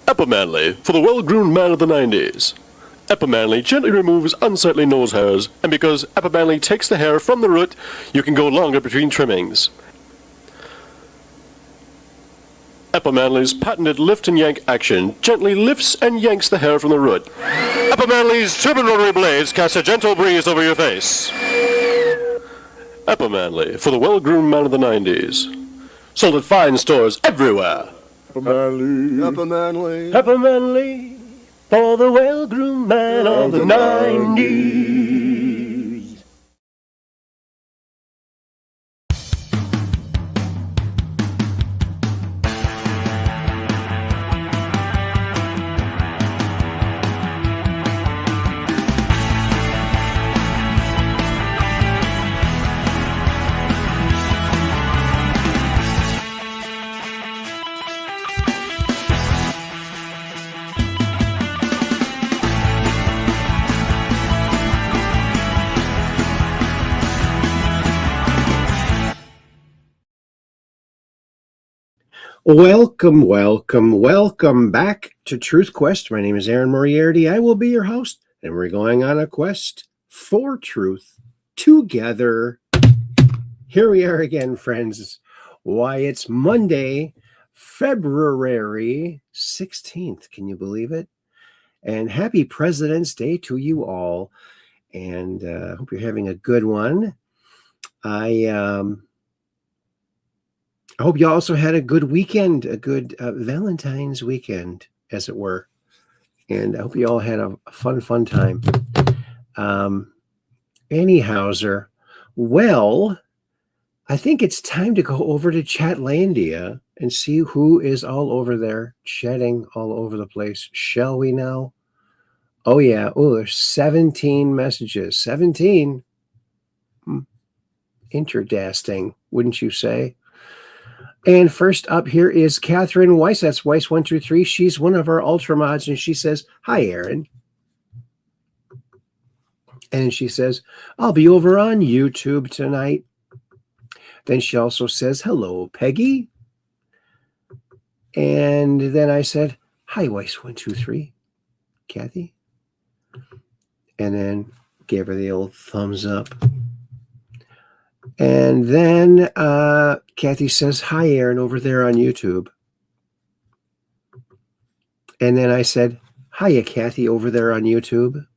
Epimanly, for the well-groomed man of the 90s. Epimanly gently removes unsightly nose hairs, and because Epimanly takes the hair from the root, you can go longer between trimmings. Epimanly's patented lift and yank action gently lifts and yanks the hair from the root. Epimanly's turbine rotary blades cast a gentle breeze over your face. Epimanly, for the well-groomed man of the 90s. Sold at fine stores everywhere. Epimanly. Epimanly, for the well-groomed man of the 90s. Welcome back to Truth Quest. My name is Aaron Moriarity. I will be your host, and we're going on a quest for truth together. Here we are again, friends. Why, it's Monday, February 16th. Can you believe it? And happy President's Day to you all. And I hope you're having a good one. I hope you also had a good weekend, a good Valentine's weekend, as it were. And I hope you all had a fun time. Anyhowser, well, I think it's time to go over to Chatlandia and see who is all over there chatting all over the place. Shall we now? Oh, yeah. Oh, there's 17 messages. 17. Interdasting, wouldn't you say? And first up here is Catherine Weiss. That's Weiss123. She's one of our Ultra mods, and she says, "Hi, Aaron." And she says, "I'll be over on YouTube tonight." Then she also says, "Hello, Peggy." And then I said, "Hi, Weiss123, Kathy." And then gave her the old thumbs up. And then Kathy says, "Hi, Aaron," over there on YouTube. And then I said, "Hiya, Kathy," over there on YouTube.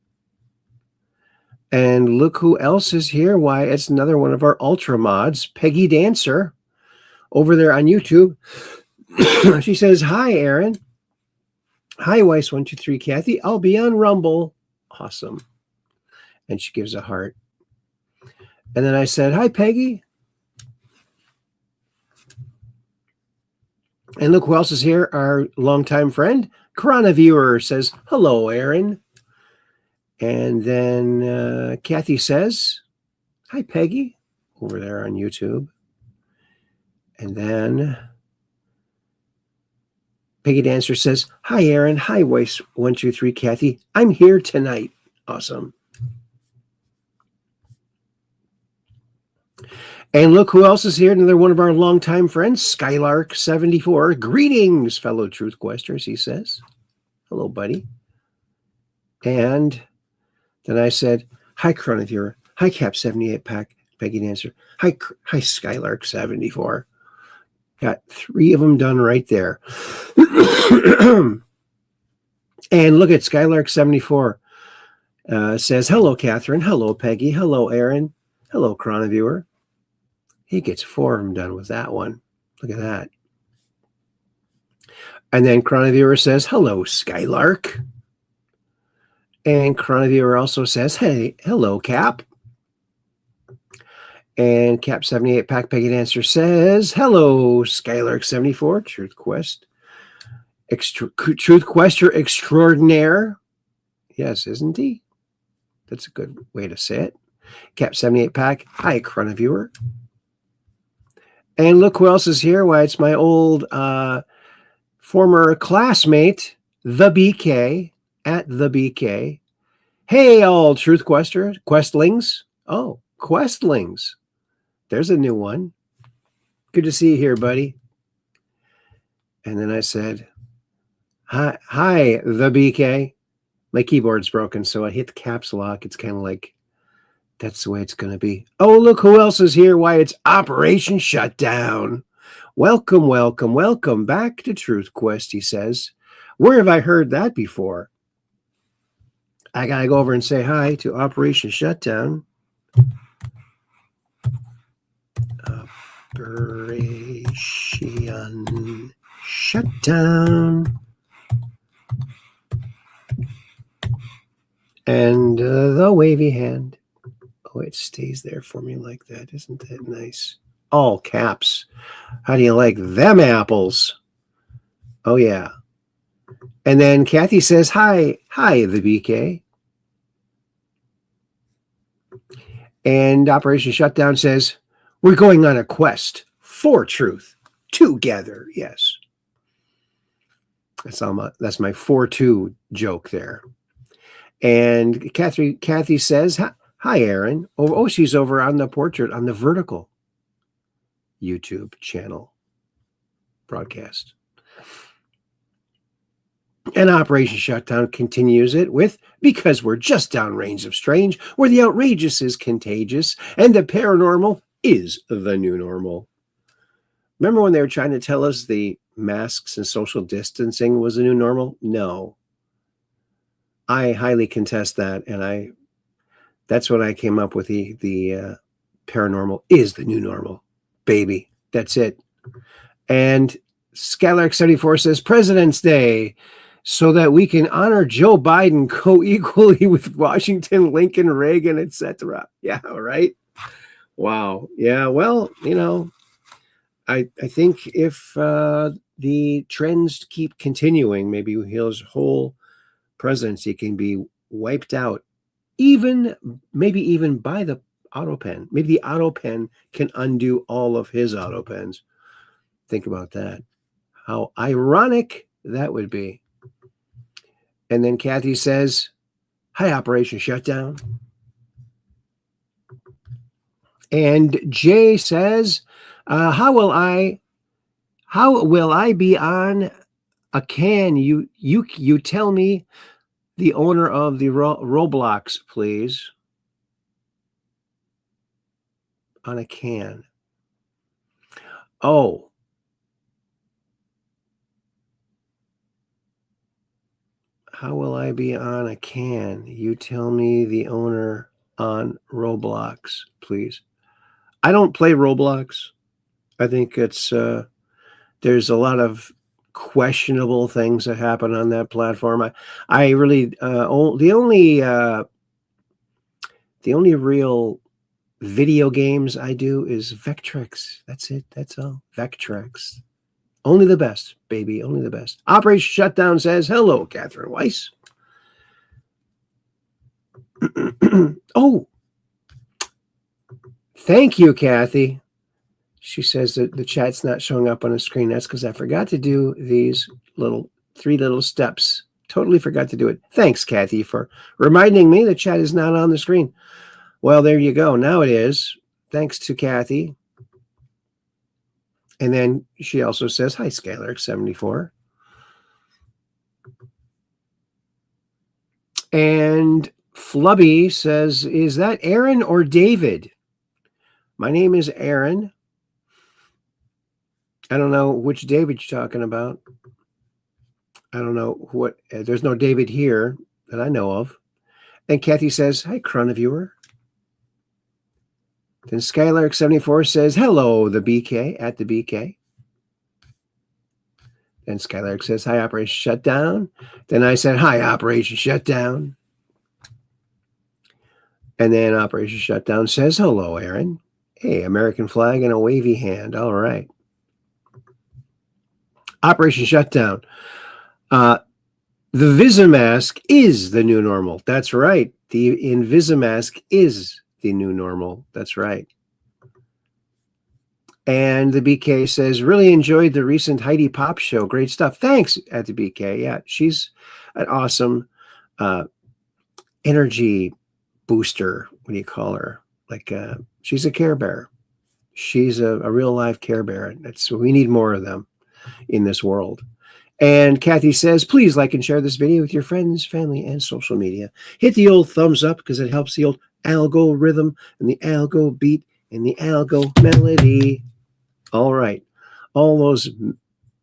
And look who else is here. Why, it's another one of our Ultra mods, Peggy Dancer, over there on YouTube. She says, "Hi, Aaron." "Hi, Weiss123, Kathy. I'll be on Rumble." Awesome. And she gives a heart. And then I said, "Hi, Peggy." And look who else is here. Our longtime friend, Corona Viewer, says, "Hello, Aaron." And then Kathy says, "Hi, Peggy," over there on YouTube. And then Peggy Dancer says, "Hi, Aaron. Hi, Weiss123, Kathy. I'm here tonight." Awesome. And look who else is here. Another one of our longtime friends, Skylark74. "Greetings, fellow Truth Questers," he says. "Hello, buddy." And then I said, "Hi, Chroniviewer. Hi, Cap78 Pack, Peggy Dancer. Hi, Skylark74. Got 3 of them done right there. And look at Skylark74. Says, "Hello, Catherine. Hello, Peggy. Hello, Aaron. Hello, Chroniviewer." He gets 4 of them done with that one. Look at that. And then Chroniviewer says, "Hello, Skylark." And Chroniviewer also says, "Hey, hello, Cap." And Cap78 Pack Peggy Dancer says, "Hello, Skylark74, Truth Quest. Truth Quester extraordinaire." Yes, isn't he? That's a good way to say it. Cap78 Pack, "Hi, Chroniviewer." And look who else is here. Why, it's my old former classmate, the BK. at the BK. Hey, all truth questlings. Oh, questlings. There's a new one. Good to see you here, buddy. And then I said, hi, the BK. My keyboard's broken, so I hit the caps lock. It's kind of like, that's the way it's going to be. Oh, look who else is here. Why, it's Operation Shutdown. Welcome, welcome, welcome back to Truth Quest, he says. Where have I heard that before? I got to go over and say hi to Operation Shutdown. Operation Shutdown. And the wavy hand. Oh, it stays there for me like that. Isn't that nice? All caps. How do you like them apples? Oh, yeah. And then Kathy says, hi, the BK. And Operation Shutdown says, we're going on a quest for truth together. Yes. That's my 4-2 joke there. And Kathy says, hi, Aaron. Oh, she's over on the portrait on the vertical YouTube channel broadcast. And Operation Shutdown continues it with, because we're just downrange of strange, where the outrageous is contagious, and the paranormal is the new normal. Remember when they were trying to tell us the masks and social distancing was the new normal? No. I highly contest that, and that's what I came up with. The paranormal is the new normal, baby. That's it. And Skylark74 says, President's Day, so that we can honor Joe Biden co-equally with Washington, Lincoln, Reagan, etc. Yeah, right? Wow. Yeah, well, I think if the trends keep continuing, maybe his whole presidency can be wiped out, maybe even by the auto pen. Maybe the auto pen can undo all of his auto pens. Think about that. How ironic that would be. And then Kathy says, hi, Operation Shutdown. And Jay says, how will I be on a can? You tell me, the owner of the Roblox, please. On a can. Oh. How will I be on a can? You tell me the owner on Roblox, please. I don't play Roblox. I think it's there's a lot of questionable things that happen on that platform. I really the only real video games I do is Vectrex. That's it. That's all. Vectrex. Only the best, baby. Only the best. Operation Shutdown says, hello, Catherine Weiss. Oh, thank you, Kathy. She says that the chat's not showing up on the screen. That's because I forgot to do these three little steps. Totally forgot to do it. Thanks, Kathy, for reminding me the chat is not on the screen. Well, there you go. Now it is. Thanks to Kathy. And then she also says, hi, Skylark74. And Flubby says, is that Aaron or David? My name is Aaron. I don't know which David you're talking about. I don't know what. There's no David here that I know of. And Kathy says, hi, Chroniviewer. Then Skylark74 says, hello, the BK, at the BK. Then Skylark says, hi, Operation Shutdown. Then I said, hi, Operation Shutdown. And then Operation Shutdown says, hello, Aaron. Hey, American flag and a wavy hand. All right. Operation Shutdown. The Visimask is the new normal. That's right. The Invisimask is the new normal. That's right. And the BK says, really enjoyed the recent Heidi Pop show. Great stuff. Thanks, at the BK. Yeah, she's an awesome energy booster. What do you call her? Like she's a Care Bear. She's a real live Care Bear. We need more of them in this world. And Kathy says, please like and share this video with your friends, family, and social media. Hit the old thumbs up because it helps the old algo rhythm and the algo beat and the algo melody. All right. All those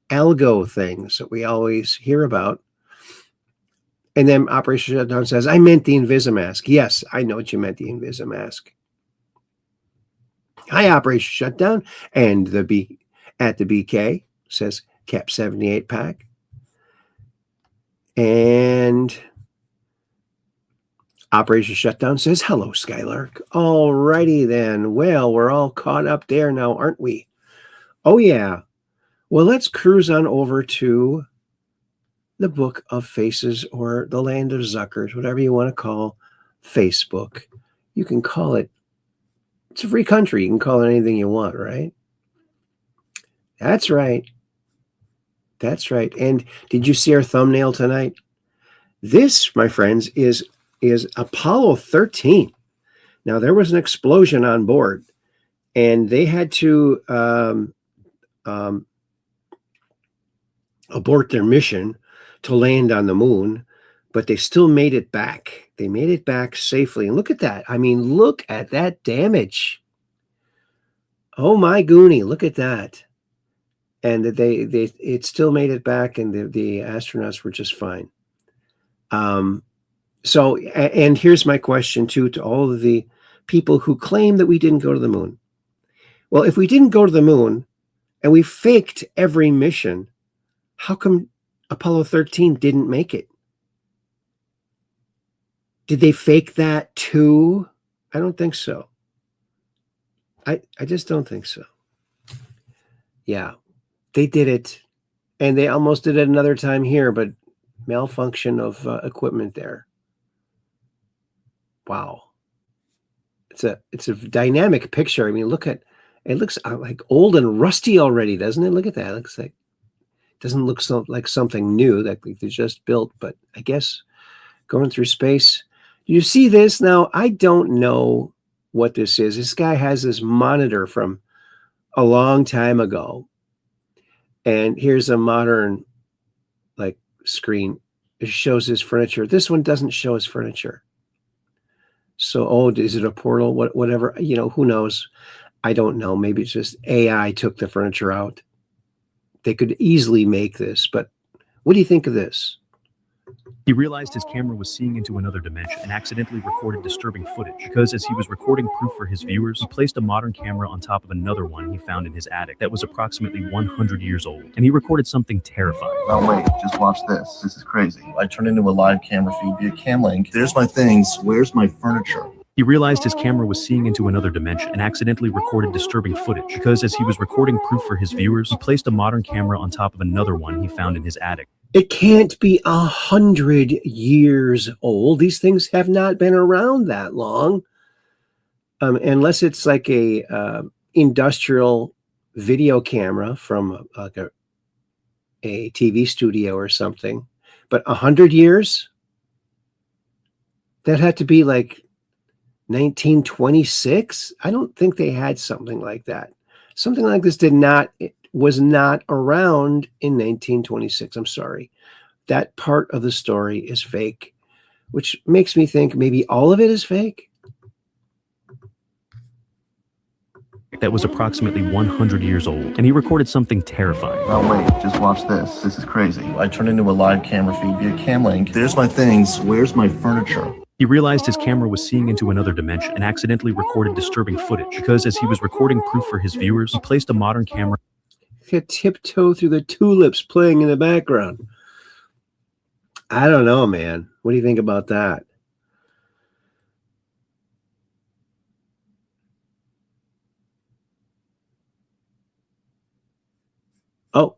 algo things that we always hear about. And then Operation Shutdown says, I meant the Invisimask. Yes, I know what you meant, the Invisimask. Hi, Operation Shutdown. And at the BK says Cap 78 pack. And Operation Shutdown says, hello, Skylark. All righty then. Well, we're all caught up there now, aren't we? Oh, yeah. Well, let's cruise on over to the Book of Faces or the Land of Zuckers, whatever you want to call Facebook. You can call it, it's a free country. You can call it anything you want, right? That's right. That's right. And did you see our thumbnail tonight? This, my friends, is Apollo 13. Now, there was an explosion on board, and they had to abort their mission to land on the moon, but they still made it back. They made it back safely. And look at that. I mean, look at that damage. Oh, my goonie, look at that. And it still made it back, and the astronauts were just fine. So, and here's my question too, to all of the people who claim that we didn't go to the moon. Well, if we didn't go to the moon and we faked every mission, how come Apollo 13 didn't make it? Did they fake that too? I don't think so. I just don't think so. Yeah, they did it, and they almost did it another time here, but malfunction of equipment there. Wow. It's a dynamic picture. I mean, look at it. Looks like old and rusty already, doesn't it? Look at that. It looks like, doesn't look like something new that they just built, but I guess going through space. You see this now? I don't know what this is. This guy has this monitor from a long time ago, and here's a modern like screen. It shows his furniture. This one doesn't show his furniture. So, is it a portal? Whatever, who knows? I don't know. Maybe it's just AI took the furniture out. They could easily make this, but what do you think of this? He realized his camera was seeing into another dimension and accidentally recorded disturbing footage because as he was recording proof for his viewers, he placed a modern camera on top of another one he found in his attic that was approximately 100 years old, and he recorded something terrifying. Oh wait, just watch this. This is crazy. I turned into a live camera feed via cam link. There's my things. Where's my furniture? He realized his camera was seeing into another dimension and accidentally recorded disturbing footage because as he was recording proof for his viewers, he placed a modern camera on top of another one he found in his attic. It can't be 100 years old. These things have not been around that long, unless it's like a industrial video camera from like a TV studio or something. But 100 years? That had to be like 1926? I don't think they had something like that. Something like this was not around in 1926. I'm sorry. That part of the story is fake, which makes me think maybe all of it is fake. That was approximately 100 years old, and he recorded something terrifying. Oh wait, just watch this. This is crazy. I turned into a live camera feed via cam link. There's my things. Where's my furniture? He realized his camera was seeing into another dimension and accidentally recorded disturbing footage because as he was recording proof for his viewers, he placed a modern camera. Tiptoe through the tulips playing in the background. I don't know, man. What do you think about that? Oh,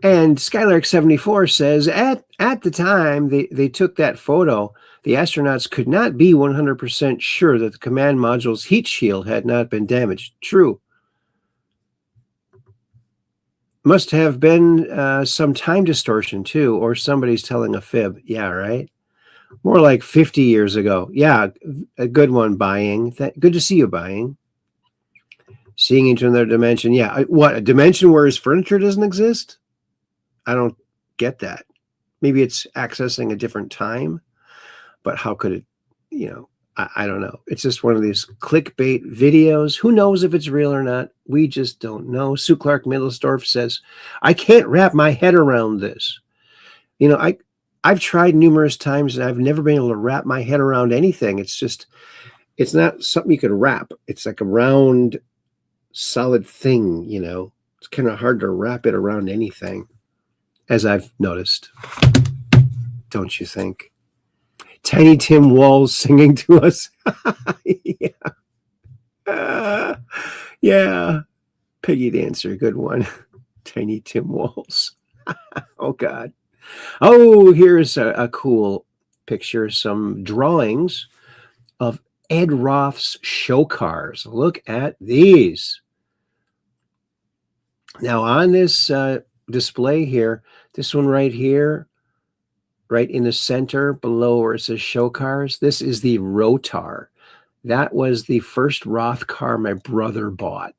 and Skylark74 says at the time they took that photo, the astronauts could not be 100% sure that the command module's heat shield had not been damaged. True. Must have been some time distortion too, or somebody's telling a fib. Yeah, right. More like 50 years ago. Yeah, a good one, Buying. Good to see you, Buying. Seeing into another dimension. Yeah, what, a dimension where his furniture doesn't exist? I don't get that. Maybe it's accessing a different time, but how could it, I don't know. It's just one of these clickbait videos. Who knows if it's real or not? We just don't know. Sue Clark Middlesdorf says, I can't wrap my head around this. I've tried numerous times and I've never been able to wrap my head around anything. It's not something you could wrap. It's like a round, solid thing, It's kind of hard to wrap it around anything, as I've noticed. Don't you think? Tiny Tim Walls singing to us. Yeah. Piggy Dancer, good one. Tiny Tim Walls. Oh, God. Oh, here's a cool picture, some drawings of Ed Roth's show cars. Look at these. Now, on this display here, this one right here, right in the center below where it says show cars, this is the Rotar. That was the first Roth car my brother bought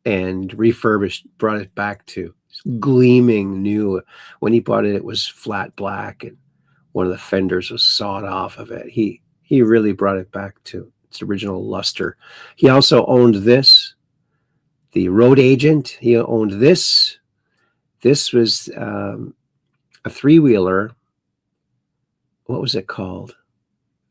and refurbished, brought it back to gleaming new. When he bought it, it was flat black and one of the fenders was sawed off of it. He really brought it back to its original luster. He also owned this, the Road Agent. He owned this. This was a three-wheeler. What was it called?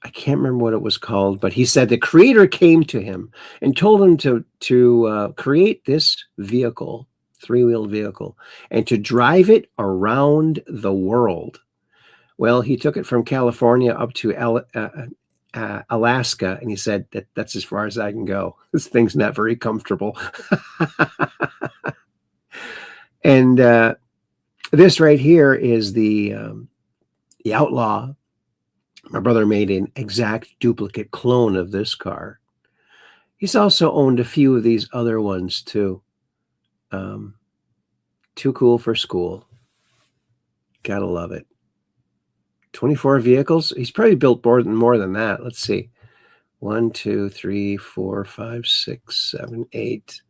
I can't remember what it was called, but he said the creator came to him and told him to create this vehicle, three-wheeled vehicle, and to drive it around the world. Well, he took it from California up to Alaska, and he said that's as far as I can go. This thing's not very comfortable. And this right here is the Outlaw. My brother made an exact duplicate clone of this car. He's also owned a few of these other ones too. Too cool for school. Gotta love it. 24 vehicles. He's probably built more than that. Let's see. 1, 2, 3, 4, 5, 6, 7, 8,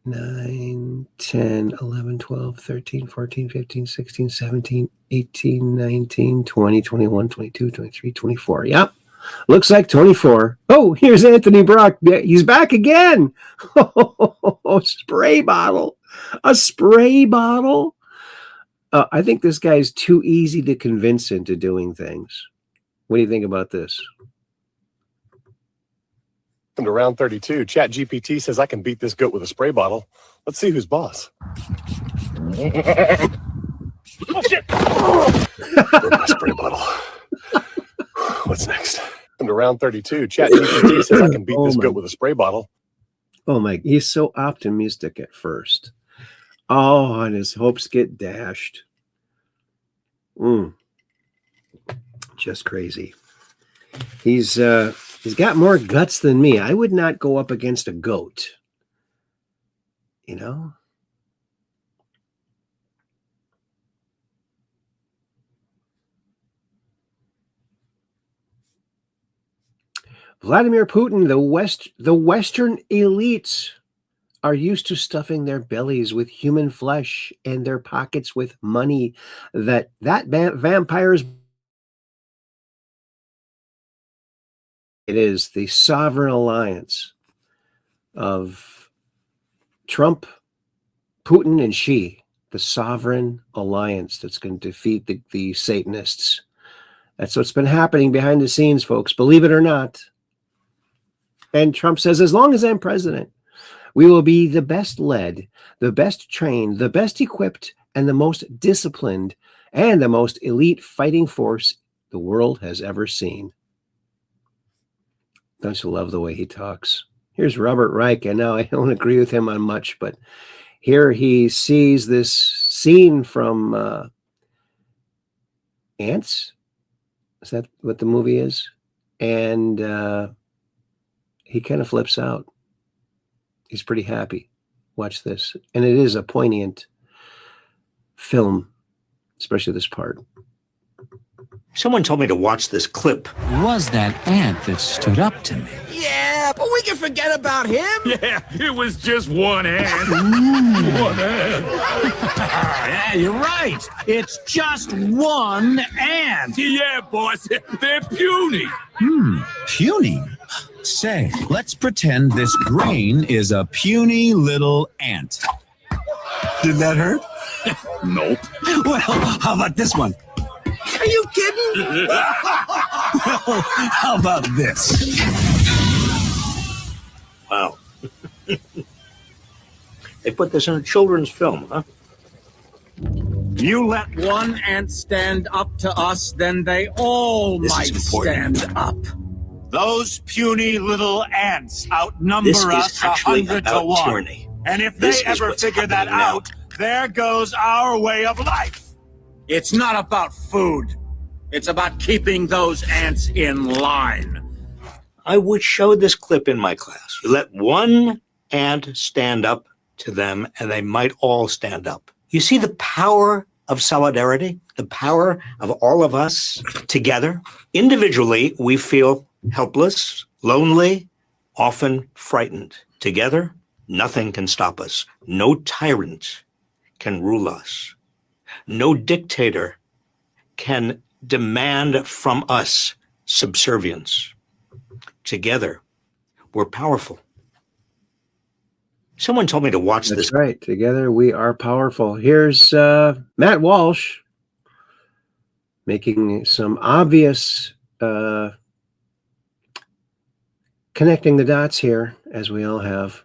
9, 10, 11, 12, 13, 14, 15, 16, 17, 18, 19, 20, 21, 22, 23, 24. Yep. Looks like 24. Oh, here's Anthony Brock. He's back again. Spray bottle. A spray bottle. I think this guy's too easy to convince into doing things. What do you think about this? To round 32, ChatGPT says I can beat this goat with a spray bottle. Let's see who's boss. Oh, shit! Broke my spray bottle. What's next? To round 32, ChatGPT says I can beat this goat with a spray bottle. Oh my! He's so optimistic at first. Oh, and his hopes get dashed. Just crazy. He's got more guts than me. I would not go up against a goat. Vladimir Putin, the Western elites are used to stuffing their bellies with human flesh and their pockets with money that vampires. It is the sovereign alliance of Trump, Putin, and Xi, the sovereign alliance that's going to defeat the Satanists. That's what's been happening behind the scenes, folks, believe it or not. And Trump says, as long as I'm president, we will be the best led, the best trained, the best equipped, and the most disciplined, and the most elite fighting force the world has ever seen. Don't you love the way he talks? Here's Robert Reich, and now I don't agree with him on much, but here he sees this scene from Ants. Is that what the movie is? And he kind of flips out. He's pretty happy. Watch this. And it is a poignant film, especially this part. Someone told me to watch this clip. Was that ant that stood up to me? Yeah, but we can forget about him. Yeah, it was just one ant. One ant. Yeah, you're right. It's just one ant. Yeah, boss, they're puny. Puny? Say, let's pretend this grain is a puny little ant. Did that hurt? Nope. Well, how about this one? Are you kidding? Well, how about this? Wow. They put this in a children's film, huh? You let one ant stand up to us, then they all This might is important. stand up. Those puny little ants outnumber This is us actually 100 to about 1. tyranny. And if This they is ever what's figure that happening now. out, there goes our way of life. It's not about food. It's about keeping those ants in line. I would show this clip in my class. You let one ant stand up to them, and they might all stand up. You see the power of solidarity, the power of all of us together. Individually, we feel helpless, lonely, often frightened. Together, nothing can stop us. No tyrant can rule us. No dictator can demand from us subservience. Together, we're powerful. Someone told me to watch That's this. right. Together we are powerful. Here's Matt Walsh making some obvious connecting the dots here, as we all have.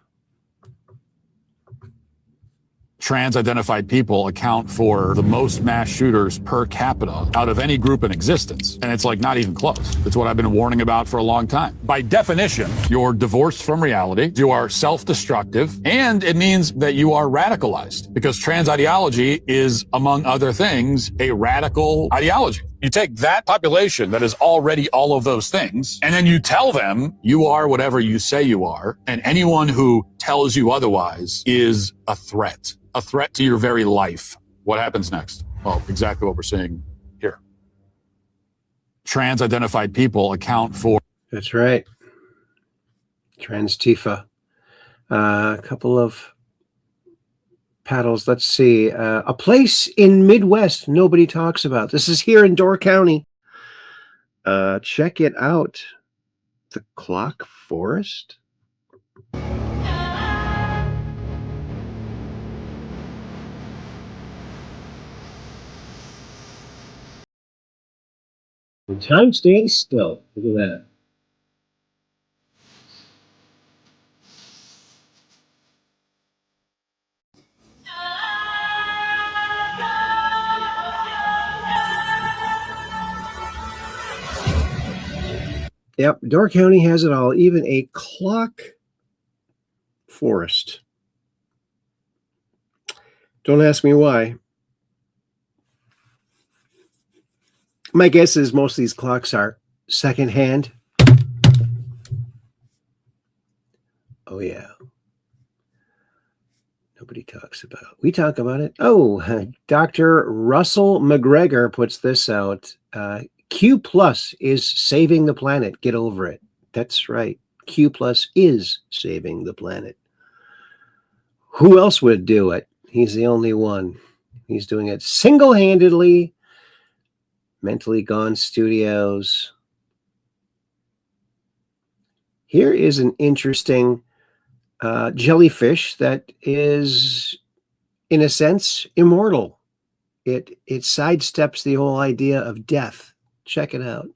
Trans-identified people account for the most mass shooters per capita out of any group in existence. And it's like not even close. It's what I've been warning about for a long time. By definition, you're divorced from reality, you are self-destructive, and it means that you are radicalized because trans ideology is, among other things, a radical ideology. You take that population that is already all of those things, and then you tell them you are whatever you say you are, and anyone who tells you otherwise is a threat to your very life. What happens next? Well, exactly what we're seeing here. Trans-identified people account for... That's right. Trans Tifa. A couple of paddles. Let's see. A place in Midwest nobody talks about. This is here in Door County. Check it out. The Clock Forest. And time stays still. Look at that. Yep, Door County has it all, even a clock forest. Don't ask me why. My guess is most of these clocks are secondhand. Oh, yeah. Nobody talks about it. We talk about it. Oh, Dr. Russell McGregor puts this out. Q Plus is saving the planet. Get over it. That's right. Q Plus is saving the planet. Who else would do it? He's the only one. He's doing it single-handedly. Mentally Gone Studios. Here is an interesting jellyfish that is, in a sense, immortal. It sidesteps the whole idea of death. Check it out.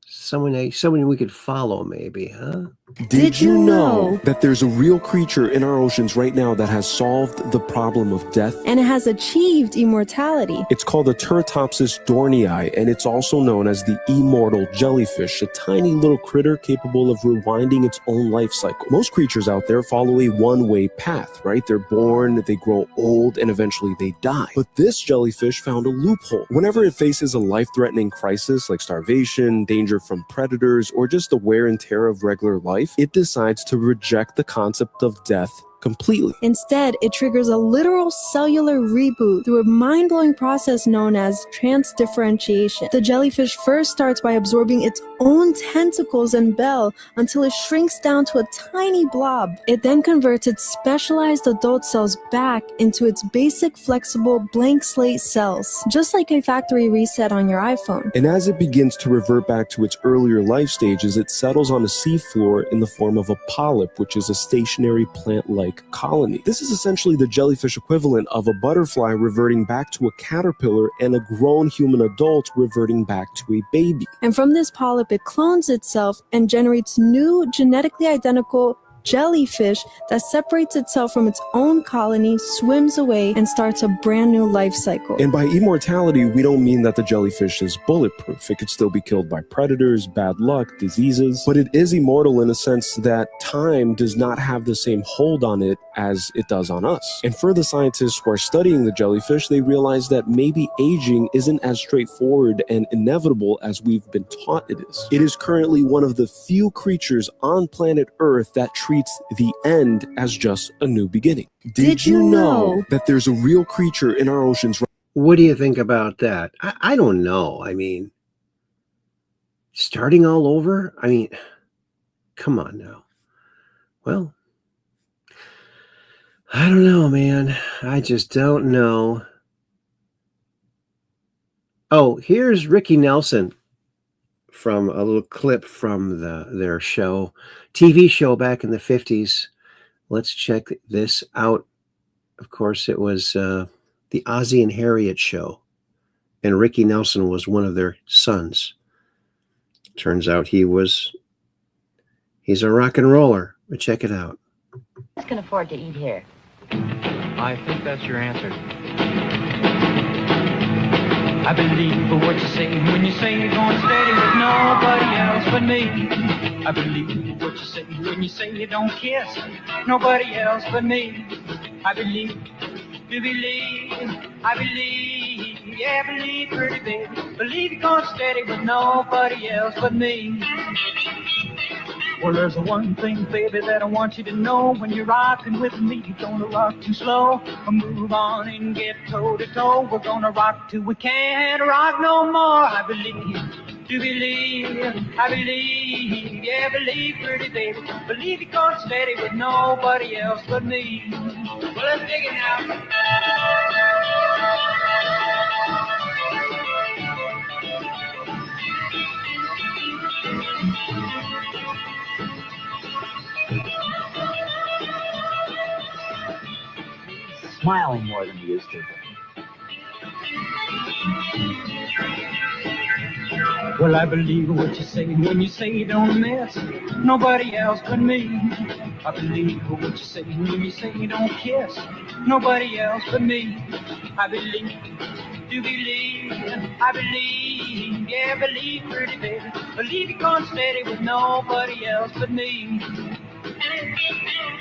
Someone we could follow, maybe, huh? Did you know that there's a real creature in our oceans right now that has solved the problem of death? And it has achieved immortality. It's called the Turritopsis dohrnii, and it's also known as the immortal jellyfish, a tiny little critter capable of rewinding its own life cycle. Most creatures out there follow a one-way path, right? They're born, they grow old, and eventually they die. But this jellyfish found a loophole. Whenever it faces a life-threatening crisis like starvation, danger from predators, or just the wear and tear of regular life, it decides to reject the concept of death completely. Instead, it triggers a literal cellular reboot through a mind-blowing process known as transdifferentiation. The jellyfish first starts by absorbing its own tentacles and bell until it shrinks down to a tiny blob. It then converts its specialized adult cells back into its basic, flexible, blank slate cells, just like a factory reset on your iPhone. And as it begins to revert back to its earlier life stages, it settles on the seafloor in the form of a polyp, which is a stationary plant-like colony. This is essentially the jellyfish equivalent of a butterfly reverting back to a caterpillar and a grown human adult reverting back to a baby. And from this polyp, it clones itself and generates new, genetically identical jellyfish that separates itself from its own colony, swims away, and starts a brand new life cycle. And by immortality, we don't mean that the jellyfish is bulletproof. It could still be killed by predators, bad luck, diseases, but it is immortal in a sense that time does not have the same hold on it as it does on us. And for the scientists who are studying the jellyfish, they realize that maybe aging isn't as straightforward and inevitable as we've been taught it is. It is currently one of the few creatures on planet Earth that treats the end as just a new beginning. Did you know that there's a real creature in our oceans? What do you think about that? I don't know. I mean, starting all over? I mean, come on now. Well, I don't know, man. I just don't know. Oh, here's Ricky Nelson from a little clip from their show, TV show back in the 50s. Let's check this out. Of course, it was the Ozzie and Harriet show, and Ricky Nelson was one of their sons. Turns out he's a rock and roller. But check it out. Who can afford to eat here? I think that's your answer. I believe what you say when you say you're going steady with nobody else but me. I believe what you say when you say you don't kiss nobody else but me. I believe, I believe, yeah, believe, pretty baby. Believe you're going steady with nobody else but me. Well, there's one thing, baby, that I want you to know. When you're rocking with me, you're gonna rock too slow. Move on and get toe to toe. We're gonna rock till we can't rock no more. I believe, I believe, yeah, believe, pretty baby. Believe you're going steady with nobody else but me. Well, let's dig it now. Smiling more than he used to. Well, I believe what you say when you say you don't miss nobody else but me. I believe what you say when you say you don't kiss nobody else but me. I believe, I believe, yeah, believe, pretty baby. Believe you're going steady with nobody else but me.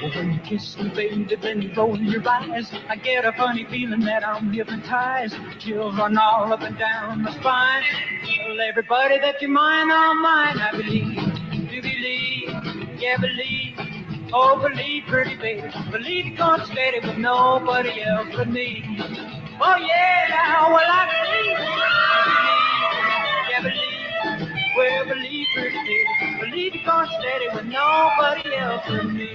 Well, when you kiss me, baby, then you roll your eyes, I get a funny feeling that I'm hypnotized. Chills run all up and down my spine. Tell everybody that you're mine, all mine. I believe, yeah, believe. Oh, believe, pretty baby. Believe you're going steady with nobody else but me. Oh, yeah, well, I believe, yeah, believe. Well, believe, pretty baby. Believe you're going steady with nobody else but me.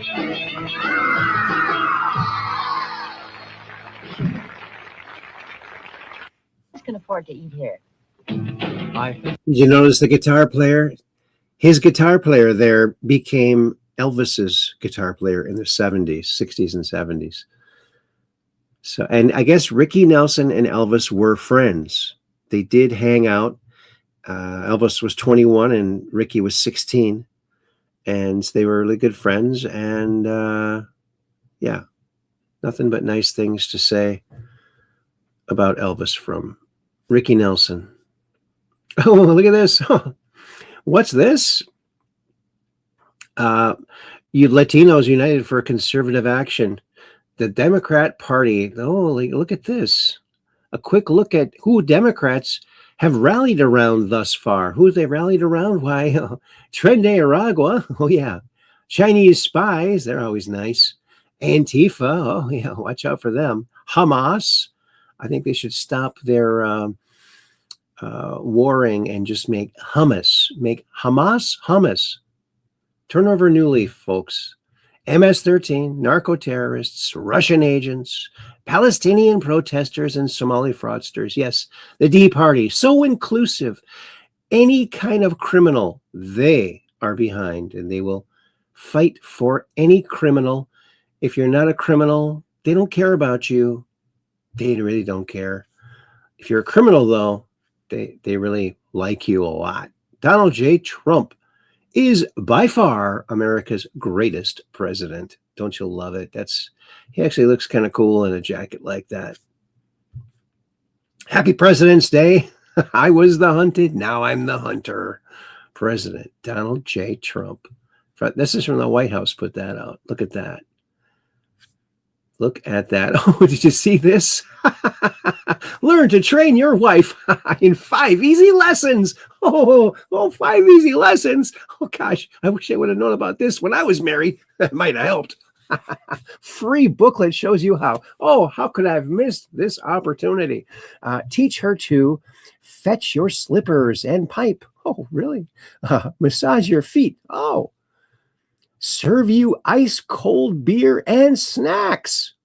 Who can afford to eat here? Did you notice the guitar player? His guitar player there became Elvis's guitar player in the 70s, 60s, and 70s. So, and I guess Ricky Nelson and Elvis were friends. They did hang out. Elvis was 21 and Ricky was 16, and they were really good friends. And yeah, nothing but nice things to say about Elvis from Ricky Nelson. Oh, look at this. What's this? You Latinos United for Conservative Action. The Democrat Party. Oh, look at this. A quick look at who Democrats have rallied around thus far. Who have they rallied around? Why, Tren de Aragua. Oh, yeah. Chinese spies. They're always nice. Antifa, oh yeah, watch out for them. Hamas, I think they should stop their warring and just make hummus. Make Hamas hummus. Turn over a new leaf, folks. MS-13, narco-terrorists, Russian agents, Palestinian protesters, and Somali fraudsters. Yes, the D Party, so inclusive. Any kind of criminal, they are behind, and they will fight for any criminal. If you're not a criminal, they don't care about you. They really don't care. If you're a criminal, though, they really like you a lot. Donald J. Trump is by far America's greatest president. Don't you love it? He actually looks kind of cool in a jacket like that. Happy President's Day. I was the hunted, now I'm the hunter. President Donald J. Trump. This is from the White House, put that out. Look at that. Look at that. Oh, did you see this? Learn to train your wife in 5 easy lessons. Oh, 5 easy lessons. Oh, gosh, I wish I would have known about this when I was married. That might have helped. Free booklet shows you how. Oh, how could I have missed this opportunity? Teach her to fetch your slippers and pipe. Oh, really? Massage your feet. Oh. Serve you ice cold beer and snacks.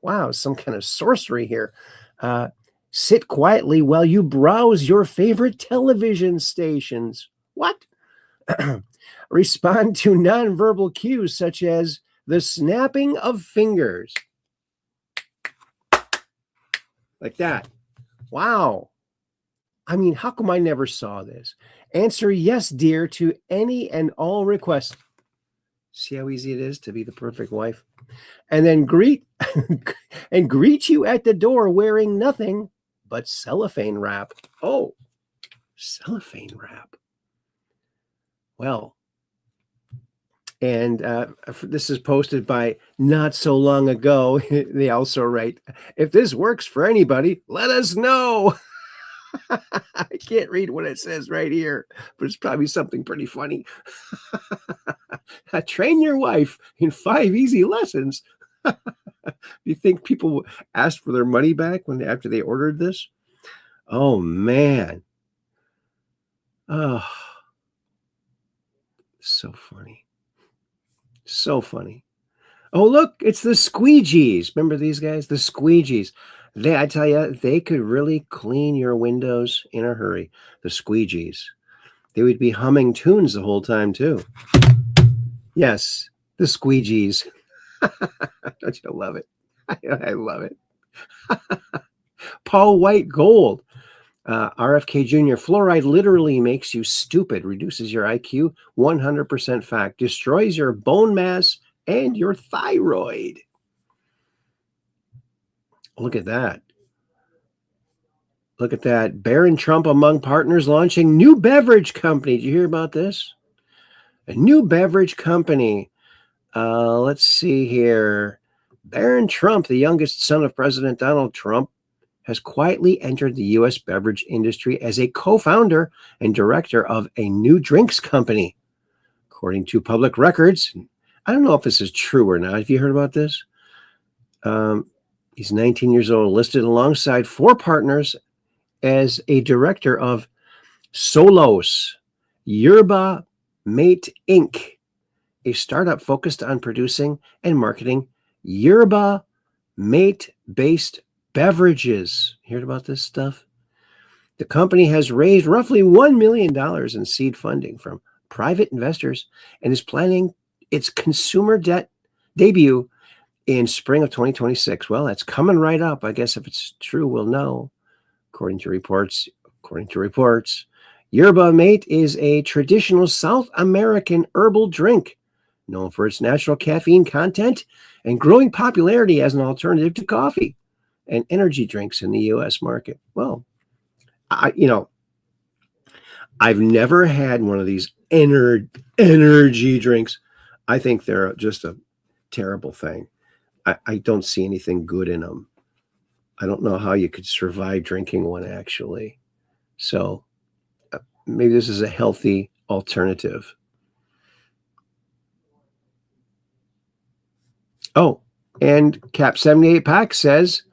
Wow, some kind of sorcery here. Sit quietly while you browse your favorite television stations. What? Respond to nonverbal cues such as the snapping of fingers. Like that. Wow. I mean, how come I never saw this? Answer yes, dear, to any and all requests. See how easy it is to be the perfect wife? And then greet you at the door wearing nothing but cellophane wrap. Oh, cellophane wrap. Well, and this is posted by Not So Long Ago. They also write, if this works for anybody, let us know. I can't read what it says right here, but it's probably something pretty funny. Train your wife in 5 easy lessons. Do you think people asked for their money back after they ordered this? Oh, man. Oh, so funny. So funny. Oh, look, it's the squeegees. Remember these guys? The squeegees. I tell you, they could really clean your windows in a hurry. The squeegees. They would be humming tunes the whole time, too. Yes, the squeegees. Don't you love it? I love it. Paul White Gold. RFK Jr. Fluoride literally makes you stupid, reduces your IQ, 100% fact, destroys your bone mass and your thyroid. Look at that. Look at that. Barron Trump among partners launching new beverage company. Did you hear about this? A new beverage company. Let's see here. Barron Trump, the youngest son of President Donald Trump, has quietly entered the U.S. beverage industry as a co-founder and director of a new drinks company. According to public records, I don't know if this is true or not. Have you heard about this? He's 19 years old, listed alongside 4 partners as a director of Solos Yerba Mate Inc., a startup focused on producing and marketing yerba mate-based beverages. Heard about this stuff? The company has raised roughly $1 million in seed funding from private investors and is planning its consumer debt debut in spring of 2026. Well, that's coming right up. I guess if it's true, we'll know. According to reports, yerba mate is a traditional South American herbal drink known for its natural caffeine content and growing popularity as an alternative to coffee and energy drinks in the U.S. market. Well, I've never had one of these energy drinks. I think they're just a terrible thing. I don't see anything good in them. I don't know how you could survive drinking one, actually. So maybe this is a healthy alternative. Oh, And Cap 78 Pack says,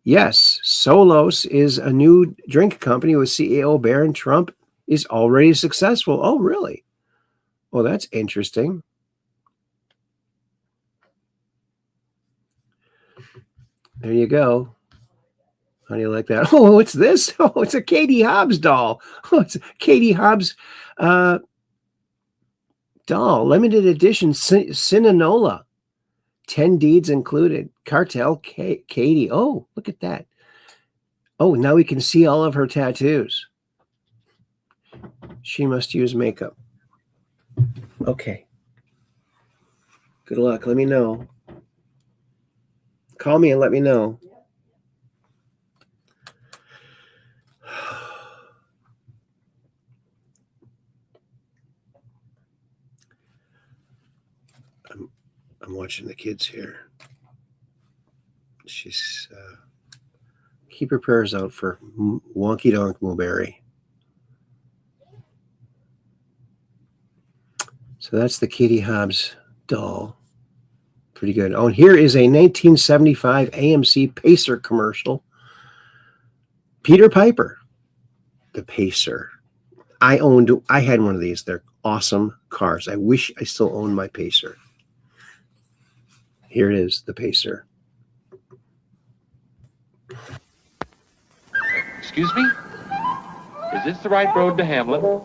yes, Solos is a new drink company with CEO Barron Trump is already successful. Oh, really? Well, that's interesting. There you go. How do you like that? Oh, what's this? Oh, it's a Katie Hobbs doll. Oh, it's a Katie Hobbs doll. Limited edition Cinnola. 10 deeds included. Cartel Katie. Oh, look at that. Oh, now we can see all of her tattoos. She must use makeup. Okay. Good luck. Let me know. Call me and let me know. I'm watching the kids here. She's keep her prayers out for Wonky Donk Mulberry. So that's the Katie Hobbs doll. Pretty good. Oh, and here is a 1975 AMC Pacer commercial. Peter Piper, the Pacer. I had one of these. They're awesome cars. I wish I still owned my Pacer. Here it is, the Pacer. Excuse me? Is this the right road to Hamlet?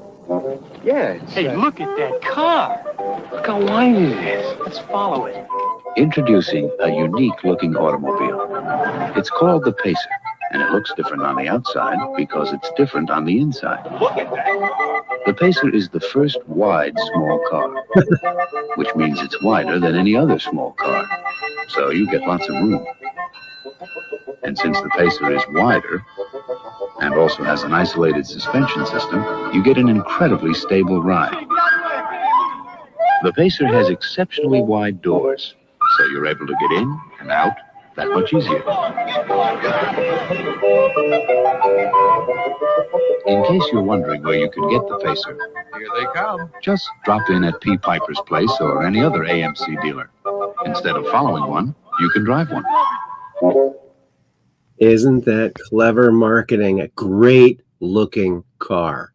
Yeah. Hey, look at that car. Look how wide it is. Let's follow it. Introducing a unique-looking automobile. It's called the Pacer, and it looks different on the outside because it's different on the inside. Look at that. The Pacer is the first wide small car, which means it's wider than any other small car, so you get lots of room. And since the Pacer is wider, and also has an isolated suspension system, you get an incredibly stable ride. The Pacer has exceptionally wide doors, so you're able to get in and out that much easier. In case you're wondering where you can get the Pacer, Here they come. just drop in at P. Piper's place or any other AMC dealer. Instead of following one, you can drive one. Isn't that clever marketing? A great looking car.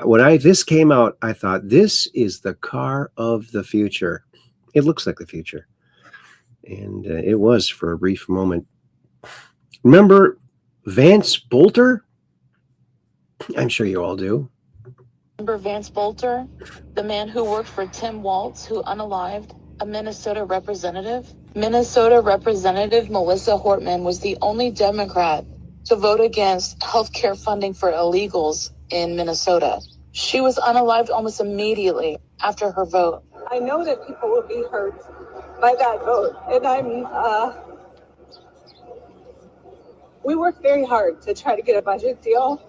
When this came out, I thought this is the car of the future. It looks like the future. And it was for a brief moment. Remember Vance Bolter? I'm sure you all do. Remember Vance Bolter, the man who worked for Tim Walz, who unalived a Minnesota representative? Minnesota Representative Melissa Hortman was the only Democrat to vote against healthcare funding for illegals in Minnesota. She was unalived almost immediately after her vote. I know that people will be hurt by that vote, and we worked very hard to try to get a budget deal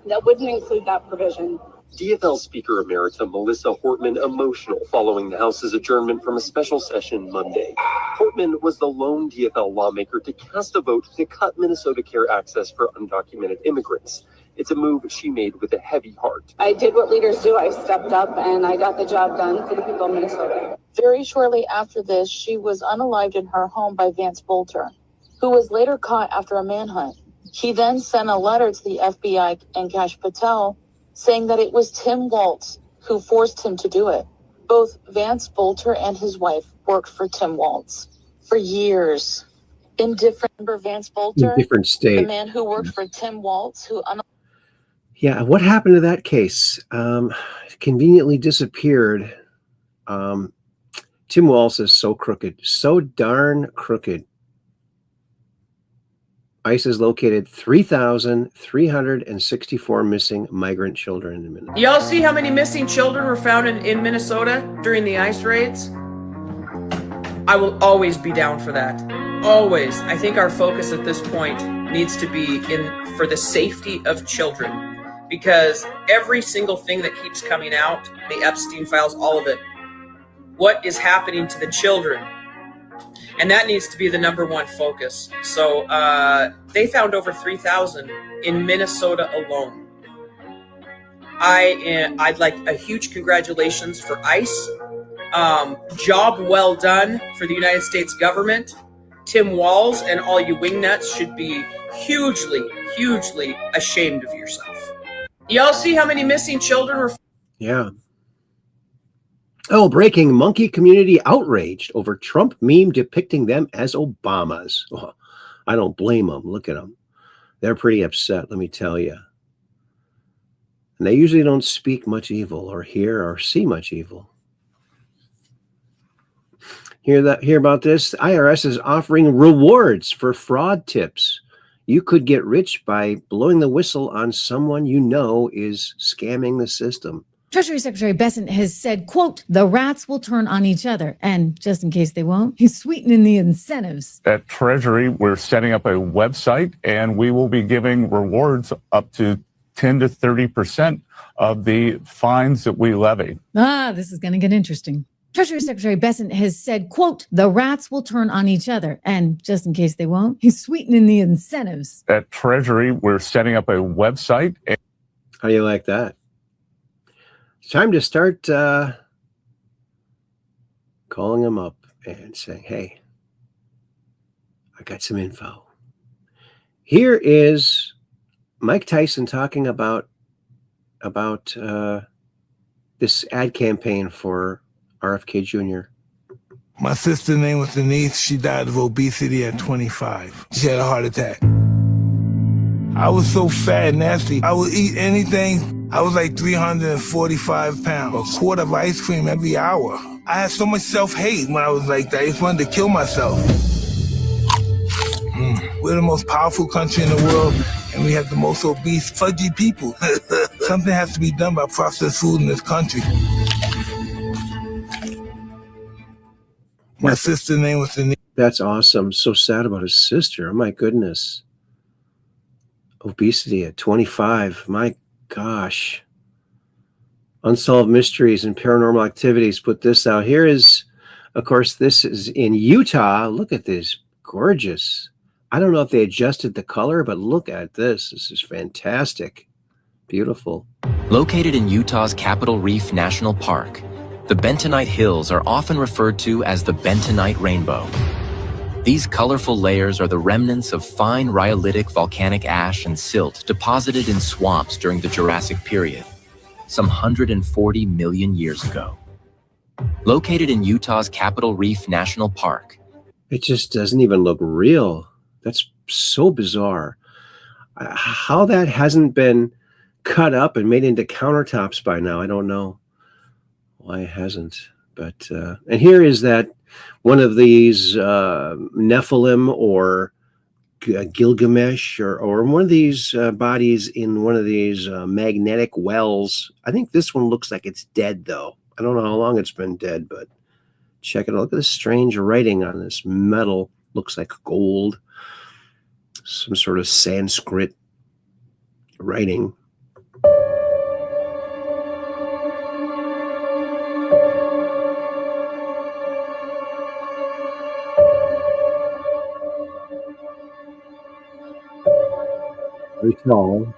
that wouldn't include that provision. DFL Speaker Emerita Melissa Hortman emotional following the House's adjournment from a special session Monday. Hortman was the lone DFL lawmaker to cast a vote to cut Minnesota Care access for undocumented immigrants. It's a move she made with a heavy heart. I did what leaders do. I stepped up and I got the job done for the people of Minnesota. Very shortly after this, she was unalived in her home by Vance Bolter, who was later caught after a manhunt. He then sent a letter to the FBI and Kash Patel saying that it was Tim Walz who forced him to do it. Both Vance Bolter and his wife worked for Tim Walz for years. In different Vance Bolter, in different state. The man who worked for Tim Walz, who Yeah, what happened to that case? Conveniently disappeared. Tim Walz is so crooked, so darn crooked. ICE has located 3,364 missing migrant children in Minnesota. Y'all see how many missing children were found in Minnesota during the ICE raids? I will always be down for that. Always. I think our focus at this point needs to be for the safety of children, because every single thing that keeps coming out, the Epstein files, all of it, what is happening to the children? And that needs to be the number one focus. So they found over 3,000 in Minnesota alone. I'd like a huge congratulations for ICE Job well done for the United States government. Tim Walz and all you wingnuts should be hugely, hugely ashamed of yourself. Y'all see how many missing children were... Yeah. Oh, breaking: monkey community outraged over Trump meme depicting them as Obamas. Oh, I don't blame them. Look at them. They're pretty upset, let me tell you. And they usually don't speak much evil or hear or see much evil. Hear about this? The IRS is offering rewards for fraud tips. You could get rich by blowing the whistle on someone you know is scamming the system. Treasury Secretary Bessent has said, quote, the rats will turn on each other. And just in case they won't, he's sweetening the incentives. At Treasury, we're setting up a website, and we will be giving rewards up to 10 to 30% of the fines that we levy. This is going to get interesting. Treasury Secretary Bessent has said, quote, the rats will turn on each other. And just in case they won't, he's sweetening the incentives. At Treasury, we're setting up a website. How do you like that? It's time to start calling them up and saying, hey, I got some info. Here is Mike Tyson talking about this ad campaign for RFK Jr. My sister's name was Denise. She died of obesity at 25. She had a heart attack. I was so fat and nasty. I would eat anything. I was like 345 pounds. A quart of ice cream every hour. I had so much self-hate when I was like that. I just wanted to kill myself. We're the most powerful country in the world, and we have the most obese, fudgy people. Something has to be done about processed food in this country. My sister's name was Denise. That's awesome. So sad about his sister. Oh, my goodness. Obesity at 25. My gosh. Unsolved Mysteries and Paranormal Activities put this out. Here is, of course, this is in Utah. Look at this. Gorgeous. I don't know if they adjusted the color, but look at this. This is fantastic. Beautiful. Located in Utah's Capitol Reef National Park, the bentonite hills are often referred to as the bentonite rainbow. These colorful layers are the remnants of fine rhyolitic volcanic ash and silt deposited in swamps during the Jurassic period, some 140 million years ago. Located in Utah's Capitol Reef National Park. It just doesn't even look real. That's so bizarre. How that hasn't been cut up and made into countertops by now, I don't know why it hasn't. But and here is that one of these Nephilim or Gilgamesh or one of these bodies in one of these magnetic wells. I think this one looks like it's dead, though. I don't know how long it's been dead, but check it out. Look at this strange writing on this metal. Looks like gold. Some sort of Sanskrit writing. Very tall.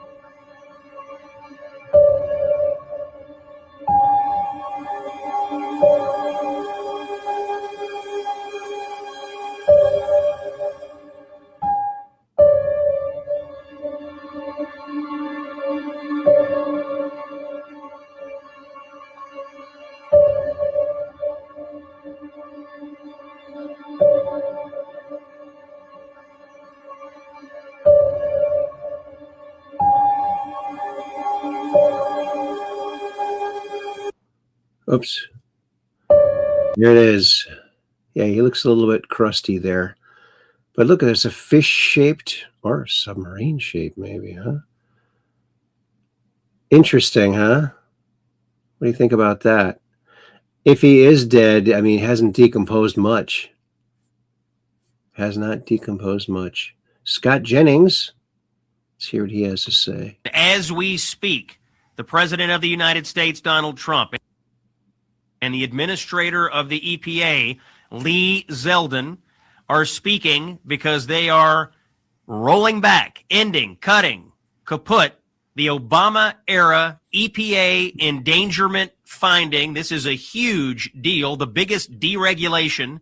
Oops. Here it is. Yeah, he looks a little bit crusty there. But look at this, a fish-shaped or submarine shape maybe, huh? Interesting, huh? What do you think about that? If he is dead, I mean, he hasn't decomposed much. Has not decomposed much. Scott Jennings, let's hear what he has to say. As we speak, the President of the United States, Donald Trump, and the administrator of the EPA, Lee Zeldin, are speaking because they are rolling back, ending, cutting, kaput the Obama era EPA endangerment finding. This is a huge deal, the biggest deregulation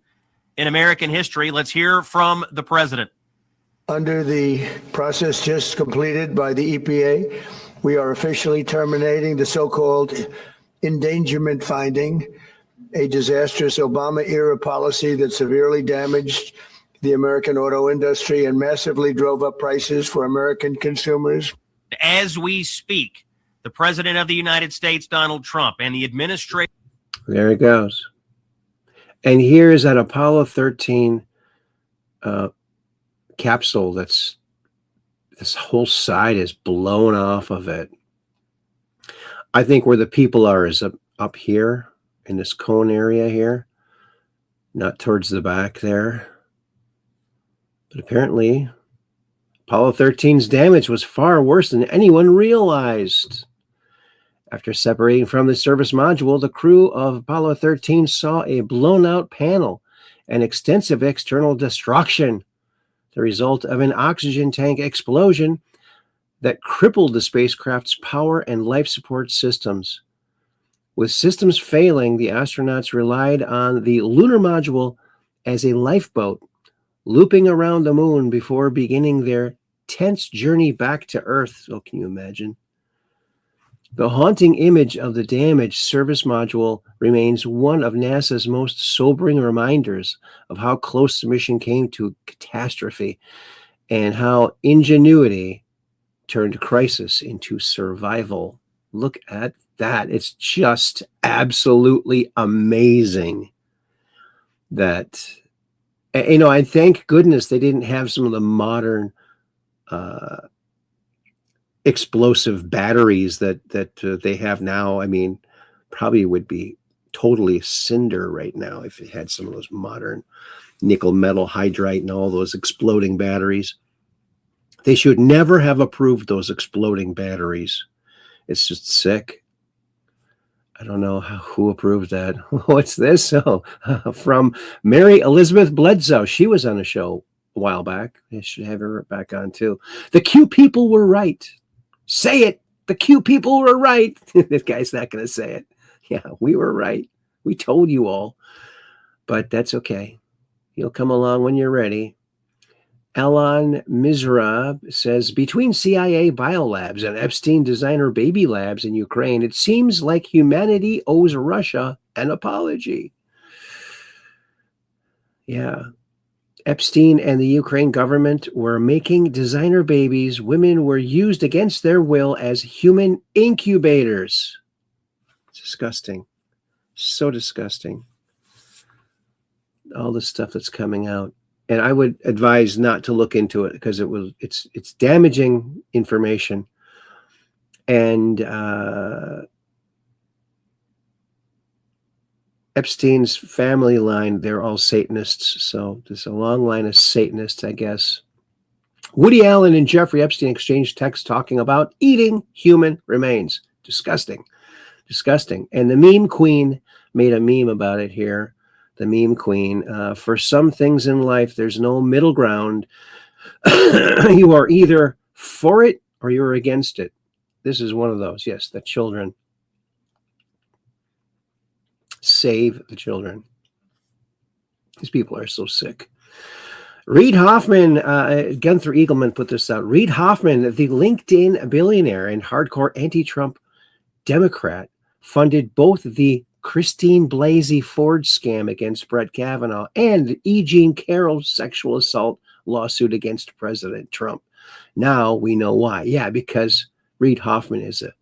in American history. Let's hear from the president. Under the process just completed by the EPA, we are officially terminating the so-called endangerment finding, a disastrous Obama-era policy that severely damaged the American auto industry and massively drove up prices for American consumers. As we speak, the President of the United States, Donald Trump, and the administration. There it goes. And here is that Apollo 13 capsule that's, this whole side is blown off of it. I think where the people are is up here in this cone area here, not towards the back there. But apparently Apollo 13's damage was far worse than anyone realized. After separating from the service module, the crew of Apollo 13 saw a blown-out panel and extensive external destruction, the result of an oxygen tank explosion that crippled the spacecraft's power and life support systems. With systems failing, the astronauts relied on the lunar module as a lifeboat, looping around the moon before beginning their tense journey back to Earth. So can you imagine? The haunting image of the damaged service module remains one of NASA's most sobering reminders of how close the mission came to catastrophe and how ingenuity turned crisis into survival. Look at that. It's just absolutely amazing that, you know, and thank goodness they didn't have some of the modern explosive batteries that they have now. I mean, probably would be totally cinder right now if it had some of those modern nickel metal hydride and all those exploding batteries. They should never have approved those exploding batteries. It's just sick. I don't know who approved that. What's this? Oh, from Mary Elizabeth Bledsoe. She was on a show a while back. I should have her back on too. The Q people were right. Say it. The Q people were right. This guy's not going to say it. Yeah, we were right. We told you all. But that's okay. You'll come along when you're ready. Elon Mizra says, between CIA biolabs and Epstein designer baby labs in Ukraine, it seems like humanity owes Russia an apology. Yeah. Epstein and the Ukraine government were making designer babies. Women were used against their will as human incubators. Disgusting. So disgusting. All the stuff that's coming out. And I would advise not to look into it because it's damaging information. And Epstein's family line, they're all Satanists. So there's a long line of Satanists, I guess. Woody Allen and Jeffrey Epstein exchanged texts talking about eating human remains. Disgusting. Disgusting. And the meme queen made a meme about it here. The meme queen. For some things in life, there's no middle ground. You are either for it or you're against it. This is one of those. Yes, the children. Save the These people are so sick. Reid Hoffman, Gunther Eagleman put this out. Reid Hoffman, the LinkedIn billionaire and hardcore anti-Trump Democrat, funded both the Christine Blasey Ford scam against Brett Kavanaugh and the E. Jean Carroll sexual assault lawsuit against President Trump. Now we know why. Yeah, because Reid Hoffman is a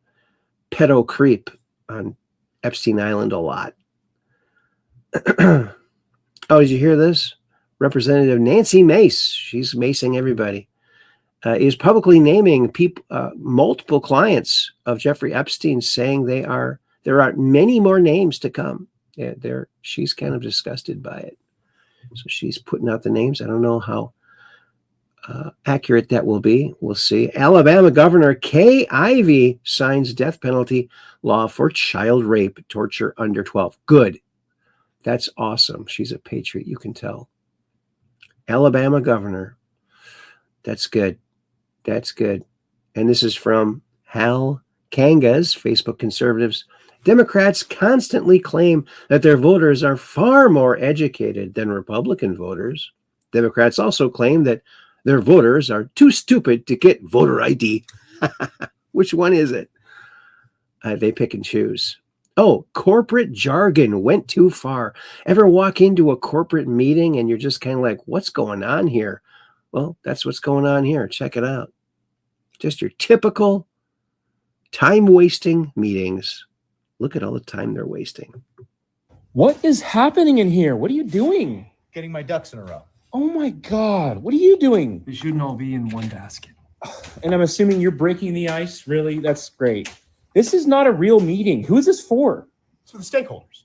pedo creep on Epstein Island a lot. Oh, did you hear this? Representative Nancy Mace, she's macing everybody, is publicly naming multiple clients of Jeffrey Epstein, saying there are many more names to come. Yeah, she's kind of disgusted by it. So she's putting out the names. I don't know how accurate that will be. We'll see. Alabama Governor Kay Ivey signs death penalty law for child rape, torture under 12. Good. That's awesome. She's a patriot, you can tell. Alabama governor. That's good. That's good. And this is from Hal Kangas, Facebook conservatives. Democrats constantly claim that their voters are far more educated than Republican voters. Democrats also claim that their voters are too stupid to get voter ID. Which one is it? They pick and choose. Oh, corporate jargon went too far. Ever walk into a corporate meeting and you're just kind of like, what's going on here? Well, that's what's going on here. Check it out. Just your typical time-wasting meetings. Look at all the time they're wasting. What is happening in here? What are you doing? Getting my ducks in a row. Oh my God. What are you doing? They shouldn't all be in one basket. And I'm assuming you're breaking the ice? Really? That's great. This is not a real meeting. Who is this for? It's for the stakeholders.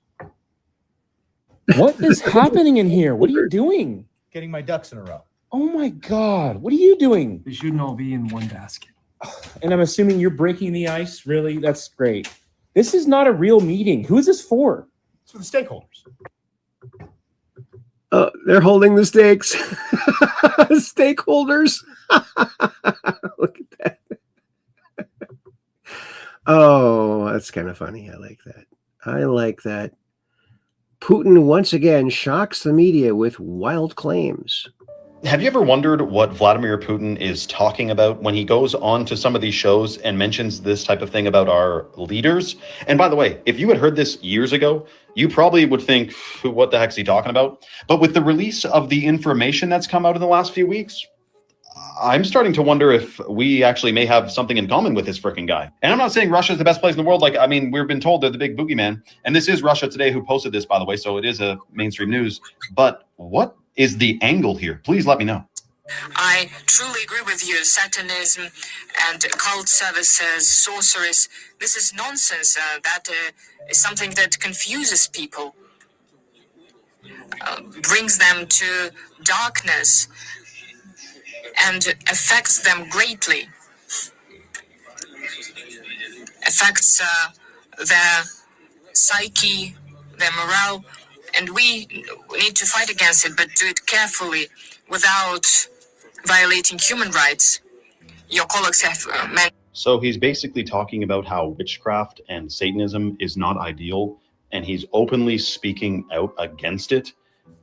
What is happening in here? What are you doing? Getting my ducks in a row. Oh my God. What are you doing? They shouldn't all be in one basket. And I'm assuming you're breaking the ice? Really? That's great. This is not a real meeting. Who is this for? It's for the stakeholders. They're holding the stakes. Stakeholders. Look at that. Oh, that's kind of funny. I like that. I like that. Putin once again shocks the media with wild claims. Have you ever wondered what Vladimir Putin is talking about when he goes on to some of these shows and mentions this type of thing about our leaders? And by the way, if you had heard this years ago, you probably would think, what the heck's he talking about? But with the release of the information that's come out in the last few weeks, I'm starting to wonder if we actually may have something in common with this freaking guy. And I'm not saying Russia's the best place in the world. Like, I mean, we've been told they're the big boogeyman. And this is Russia Today who posted this, by the way. So it is a mainstream news. But what is the angle here? Please let me know. I truly agree with you. Satanism and cult services, sorceries, this is nonsense. That is something that confuses people, brings them to darkness, and affects them greatly. Affects their psyche, their morale, and we need to fight against it, but do it carefully without violating human rights. Your colleagues have mentioned. So he's basically talking about how witchcraft and Satanism is not ideal, and he's openly speaking out against it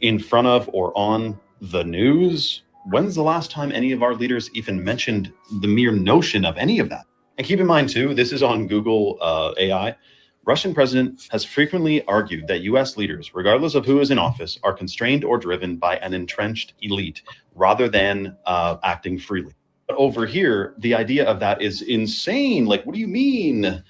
in front of or on the news. When's the last time any of our leaders even mentioned the mere notion of any of that? And keep in mind, too, this is on Google AI. Russian president has frequently argued that U.S. leaders, regardless of who is in office, are constrained or driven by an entrenched elite rather than acting freely. But over here, the idea of that is insane. Like, what do you mean?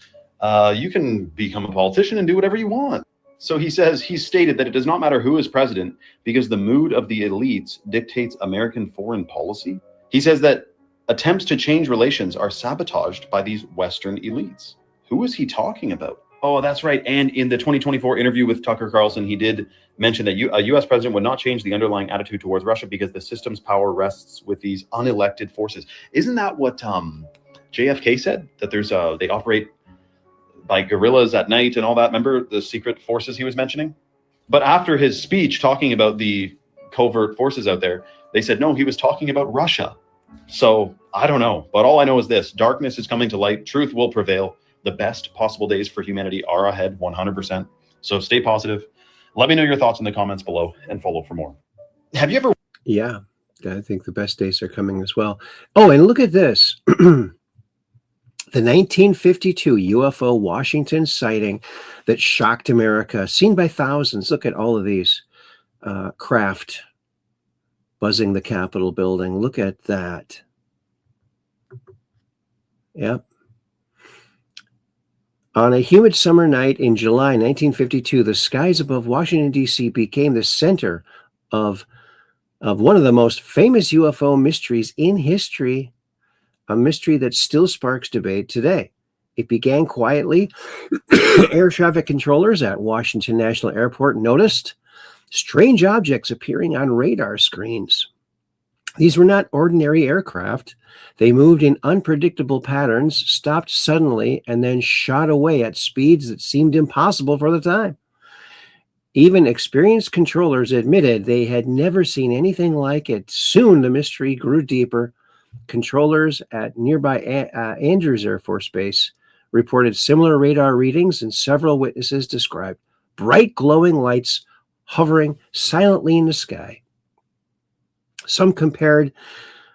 You can become a politician and do whatever you want. So he says he's stated that it does not matter who is president because the mood of the elites dictates American foreign policy. He says that attempts to change relations are sabotaged by these Western elites. Who is he talking about? Oh, that's right. And in the 2024 interview with Tucker Carlson, he did mention that a U.S. president would not change the underlying attitude towards Russia because the system's power rests with these unelected forces. Isn't that what JFK said? That there's they operate by guerrillas at night and all that. Remember the secret forces he was mentioning? But after his speech talking about the covert forces out there, they said, no, he was talking about Russia. So I don't know. But all I know is this: darkness is coming to light. Truth will prevail. The best possible days for humanity are ahead, 100%. So stay positive. Let me know your thoughts in the comments below and follow for more. Have you ever? Yeah, I think the best days are coming as well. Oh, and look at this. The 1952 UFO Washington sighting that shocked America, seen by thousands. Look at all of these craft buzzing the Capitol building. Look at that. Yep. On a humid summer night in July 1952, the skies above Washington, D.C. became the center of one of the most famous UFO mysteries in history, a mystery that still sparks debate today. It began quietly. Air traffic controllers at Washington National Airport noticed strange objects appearing on radar screens. These were not ordinary aircraft. They moved in unpredictable patterns, stopped suddenly, and then shot away at speeds that seemed impossible for the time. Even experienced controllers admitted they had never seen anything like it. Soon the mystery grew deeper. Controllers at nearby Andrews Air Force Base reported similar radar readings, and several witnesses described bright glowing lights hovering silently in the sky. Some compared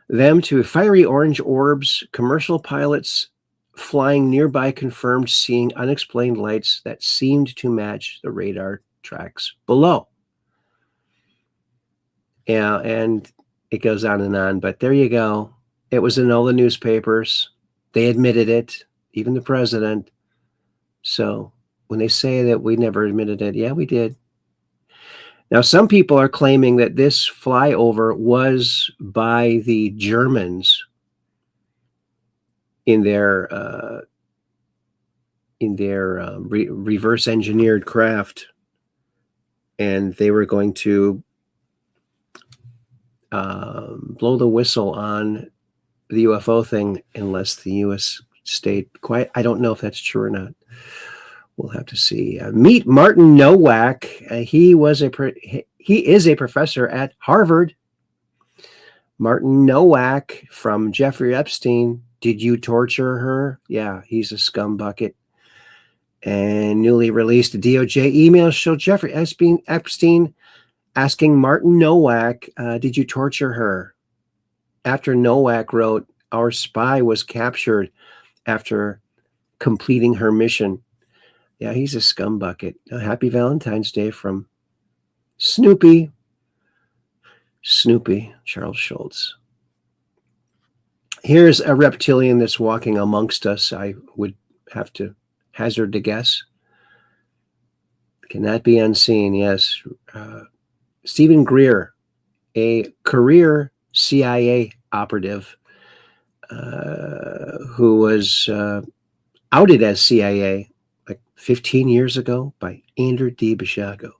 them to fiery orange orbs. Commercial pilots flying nearby confirmed seeing unexplained lights that seemed to match the radar tracks below. Yeah, and it goes on and on, but there you go. It was in all the newspapers. They admitted it, even the president. So when they say that we never admitted it, yeah, we did. Now, some people are claiming that this flyover was by the Germans in their reverse engineered craft, and they were going to blow the whistle on the UFO thing unless the U.S. stayed quiet. I don't know if that's true or not. We'll have to see. Meet Martin Nowak. He is a professor at Harvard. Martin Nowak from Jeffrey Epstein. Did you torture her? Yeah, he's a scumbucket. And newly released DOJ emails show Jeffrey Epstein asking Martin Nowak, did you torture her? After Nowak wrote, our spy was captured after completing her mission. Yeah, he's a scumbucket. Happy Valentine's Day from Snoopy, Charles Schultz. Here's a reptilian that's walking amongst us. I would have to hazard to guess. Cannot be unseen, yes. Stephen Greer, a career CIA operative who was outed as CIA like 15 years ago by Andrew D. Bishago.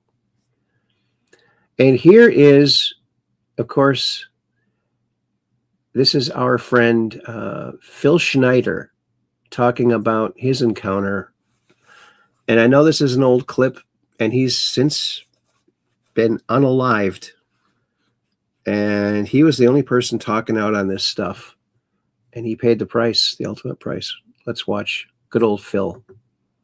And here is, of course, this is our friend Phil Schneider talking about his encounter. And I know this is an old clip, and he's since been unalived. And he was the only person talking out on this stuff. And he paid the price, the ultimate price. Let's watch good old Phil.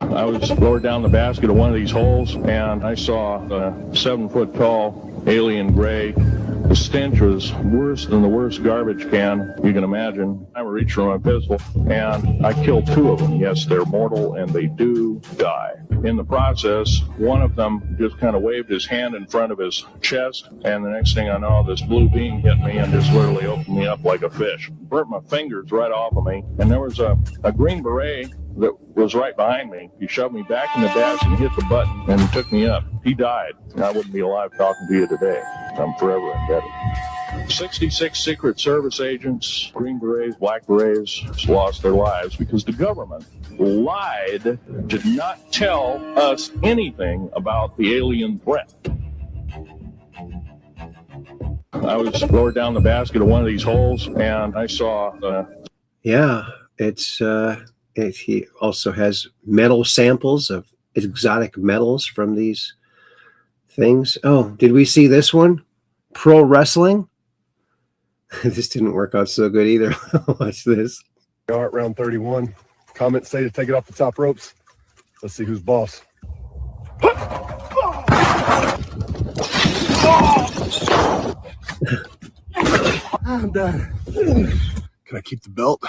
I was lowered down the basket of one of these holes, and I saw a 7-foot-tall alien gray. The stench was worse than the worst garbage can you can imagine. I reached for my pistol, and I killed 2 of them. Yes, they're mortal, and they do die. In the process, one of them just kind of waved his hand in front of his chest, and the next thing I know, this blue beam hit me and just literally opened me up like a fish. Burnt my fingers right off of me, and there was a green beret that was right behind me. He shoved me back in the dash and hit the button and took me up. He died, and I wouldn't be alive talking to you today. I'm forever indebted. 66 Secret Service agents, Green Berets, Black Berets, lost their lives because the government lied, did not tell us anything about the alien threat. I was lowered down the basket of one of these holes, and I saw... Yeah, he also has metal samples of exotic metals from these things. Oh, did we see this one? Pro wrestling? This didn't work out so good either. Watch this. At round 31. Comments say to take it off the top ropes. Let's see who's boss. I'm done. Can I keep the belt?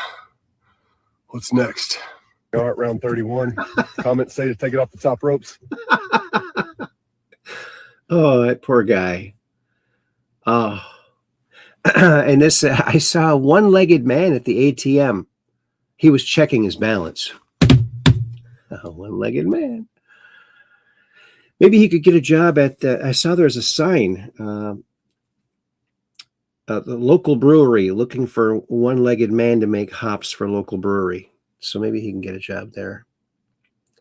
What's next? At round 31. Comments say to take it off the top ropes. Oh, that poor guy. Oh. And this, I saw a one-legged man at the ATM. He was checking his balance. A one-legged man. Maybe he could get a job at, I saw there was a sign, the local brewery looking for one-legged man to make hops for local brewery. So maybe he can get a job there.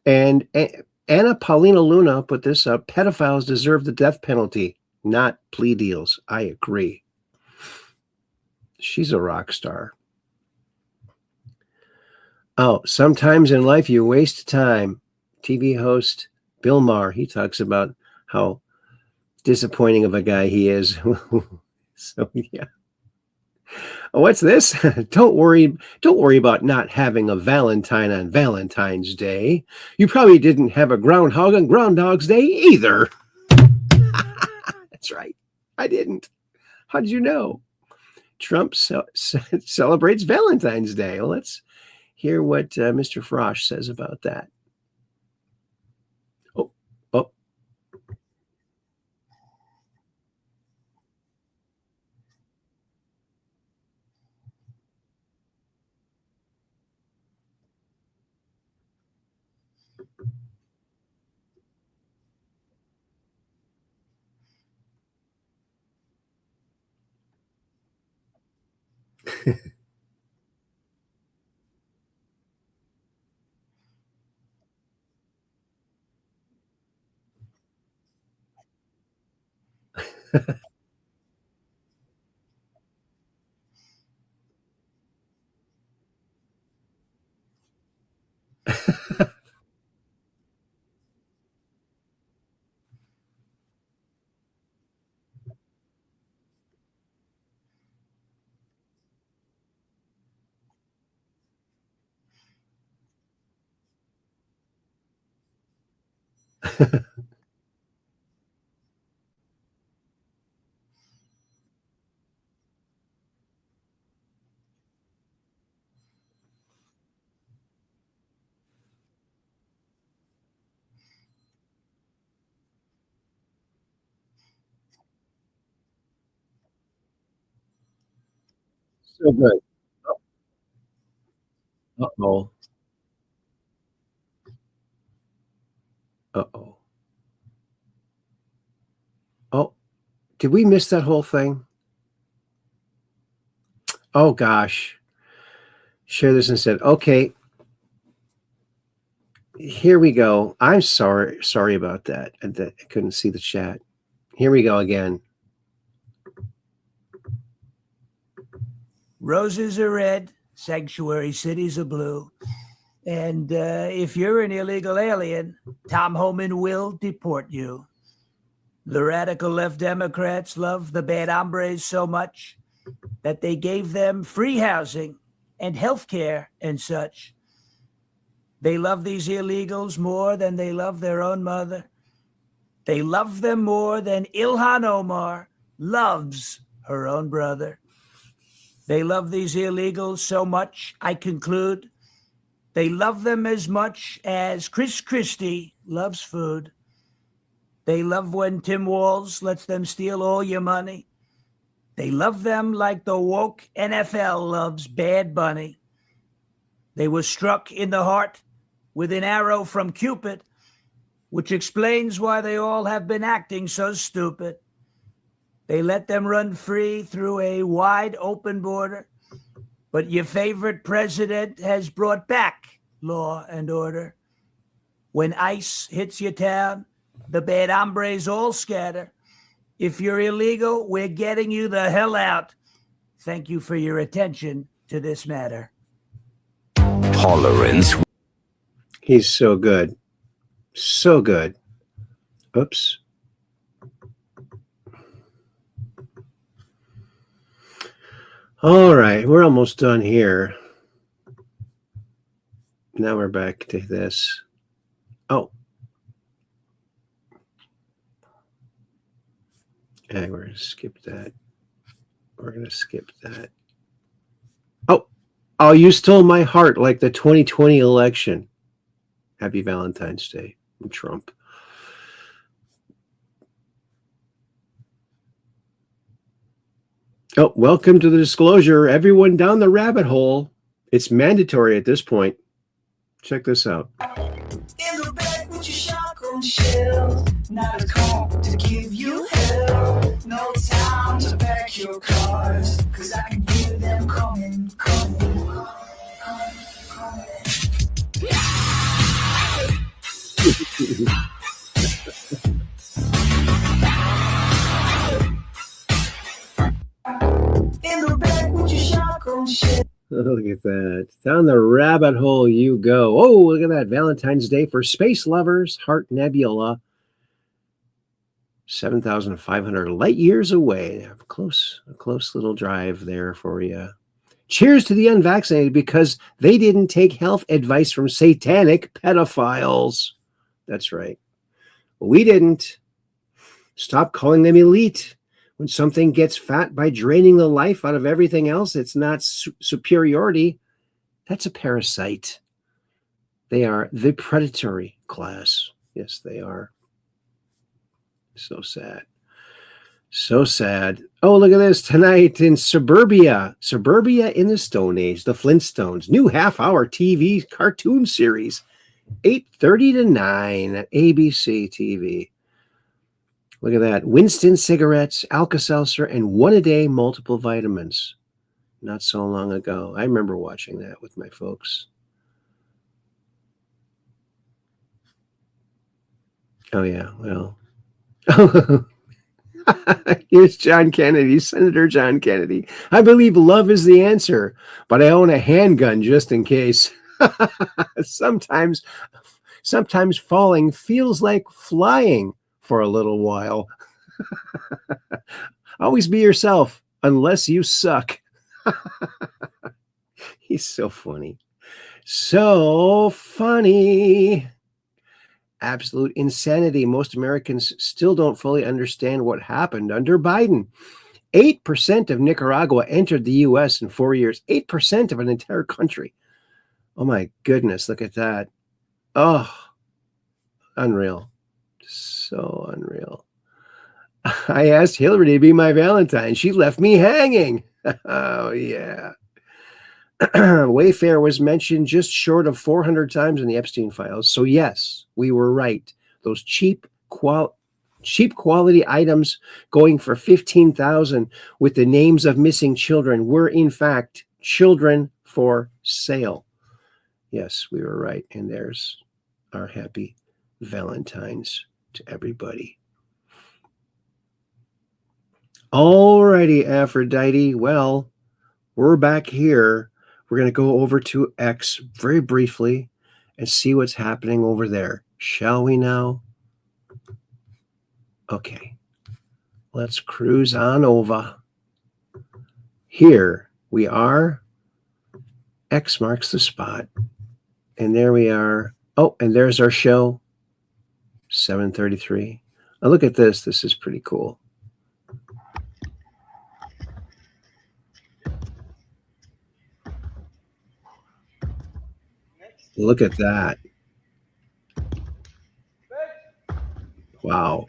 And Anna Paulina Luna put this up. Pedophiles deserve the death penalty, not plea deals. I agree. She's a rock star. Oh, sometimes in life you waste time. TV host Bill Maher, he talks about how disappointing of a guy he is. So, yeah. What's this? Don't worry about not having a Valentine on Valentine's Day. You probably didn't have a groundhog on Groundhog's Day either. That's right. I didn't. How did you know? Trump celebrates Valentine's Day. Well, let's hear what Mr. Frosch says about that. Oh. So good. Uh-oh. Uh-oh. Oh, did we miss that whole thing? Oh, gosh. Share this instead. Okay. Here we go. I'm sorry about that. I couldn't see the chat. Here we go again. Roses are red, sanctuary cities are blue. And if you're an illegal alien, Tom Homan will deport you. The radical left Democrats love the bad hombres so much that they gave them free housing and health care and such. They love these illegals more than they love their own mother. They love them more than Ilhan Omar loves her own brother. They love these illegals so much, I conclude, they love them as much as Chris Christie loves food. They love when Tim Walz lets them steal all your money. They love them like the woke NFL loves Bad Bunny. They were struck in the heart with an arrow from Cupid, which explains why they all have been acting so stupid. They let them run free through a wide open border, but your favorite president has brought back law and order. When ICE hits your town, the bad hombres all scatter. If you're illegal, we're getting you the hell out. Thank you for your attention to this matter. Tolerance. He's so good. So good. Oops. All right, we're almost done here. Now we're back to this. Oh. Okay, we're going to skip that. We're going to skip that. Oh, you stole my heart like the 2020 election. Happy Valentine's Day from Trump. Oh, welcome to the disclosure. Everyone down the rabbit hole. It's mandatory at this point. Check this out. In the back with your shotgun shell, not a call to give you hell. No time to pack your cars, cause I can hear them coming. In the back with your shotgun shell. Look at that. Down the rabbit hole you go. Oh, look at that. Valentine's Day for space lovers. Heart Nebula. 7,500 light years away. A close little drive there for you. Cheers to the unvaccinated because they didn't take health advice from satanic pedophiles. That's right. We didn't. Stop calling them elite. When something gets fat by draining the life out of everything else, it's not superiority. That's a parasite. They are the predatory class. Yes, they are. So sad. So sad. Oh, look at this. Tonight in Suburbia. Suburbia in the Stone Age. The Flintstones. New half-hour TV cartoon series. 8:30 to 9 at ABC TV. Look at that. Winston cigarettes, Alka-Seltzer, and one-a-day multiple vitamins. Not so long ago. I remember watching that with my folks. Oh, yeah. Well. Here's John Kennedy, Senator John Kennedy. I believe love is the answer, but I own a handgun just in case. Sometimes falling feels like flying for a little while. Always be yourself unless you suck. He's so funny. So funny. Absolute insanity. Most Americans still don't fully understand what happened under Biden. 8% of Nicaragua entered the U.S. in 4 years. 8% of an entire country. Oh my goodness, look at that. Oh, unreal. So unreal. I asked Hillary to be my Valentine. She left me hanging. Oh, yeah. Wayfair was mentioned just short of 400 times in the Epstein files. So yes, we were right. Those cheap quality items going for $15,000 with the names of missing children were in fact children for sale. Yes, we were right. And there's our happy Valentines to everybody. Alrighty, Aphrodite. Well, we're back here. We're going to go over to X very briefly and see what's happening over there. Shall we now? Okay. Let's cruise on over. Here we are. X marks the spot. And there we are. Oh, and there's our show. 7:33. Now look at this. This is pretty cool. Look at that. Wow.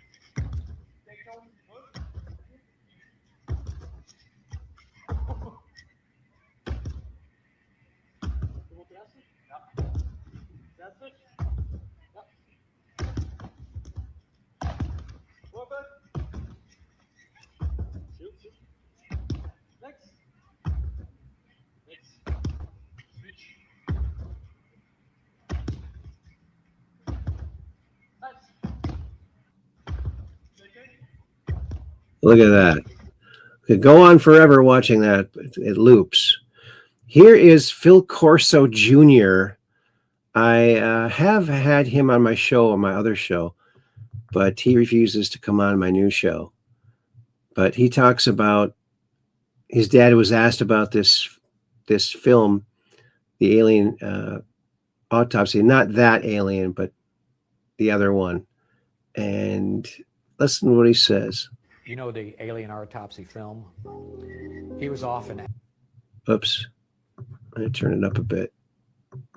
Look at that. We could go on forever watching that. It loops. Here is Phil Corso Jr. I have had him on my show, on my other show, but he refuses to come on my new show. But he talks about his dad was asked about this film, the alien autopsy, not that alien, but the other one. And listen to what he says. You know the alien autopsy film? He was often Oops. I'm going to turn it up a bit.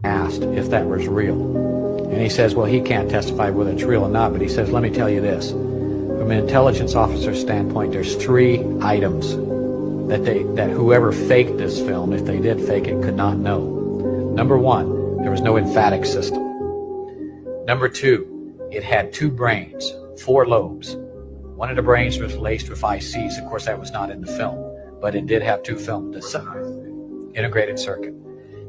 asked if that was real. And he says, well, he can't testify whether it's real or not, but he says, let me tell you this. From an intelligence officer's standpoint, there's 3 items that whoever faked this film, if they did fake it, could not know. Number 1, there was no lymphatic system. Number 2, it had 2 brains, 4 lobes. One of the brains was laced with ICs. Of course, that was not in the film, but it did have 2 film, the integrated circuit.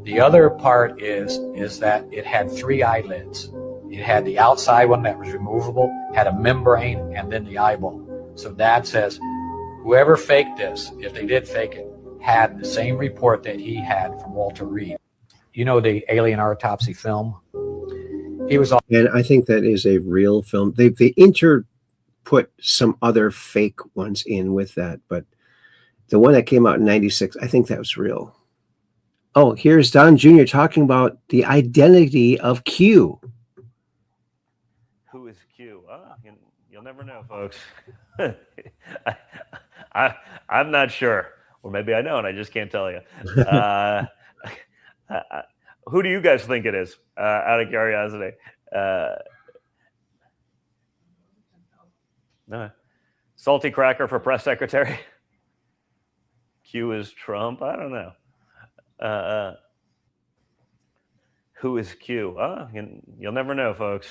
The other part is that it had 3 eyelids. It had the outside one that was removable, had a membrane, and then the eyeball. So Dad says, whoever faked this, if they did fake it, had the same report that he had from Walter Reed. You know the alien autopsy film? He was. And I think that is a real film. They put some other fake ones in with that, but the one that came out in 96, I think that was real. Oh, here's Don Jr. talking about the identity of Q. Who is Q? You'll never know, folks. I'm not sure. Or maybe I know and I just can't tell you. Who do you guys think it is, out of curiosity? No. Salty cracker for press secretary? Q is Trump? I don't know. Who is Q? You'll never know, folks.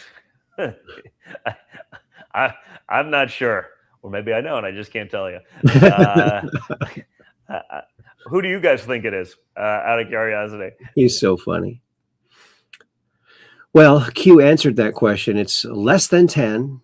I'm not sure. Or maybe I know and I just can't tell you. Who do you guys think it is, out of curiosity? He's so funny. Well, Q answered that question. It's less than 10.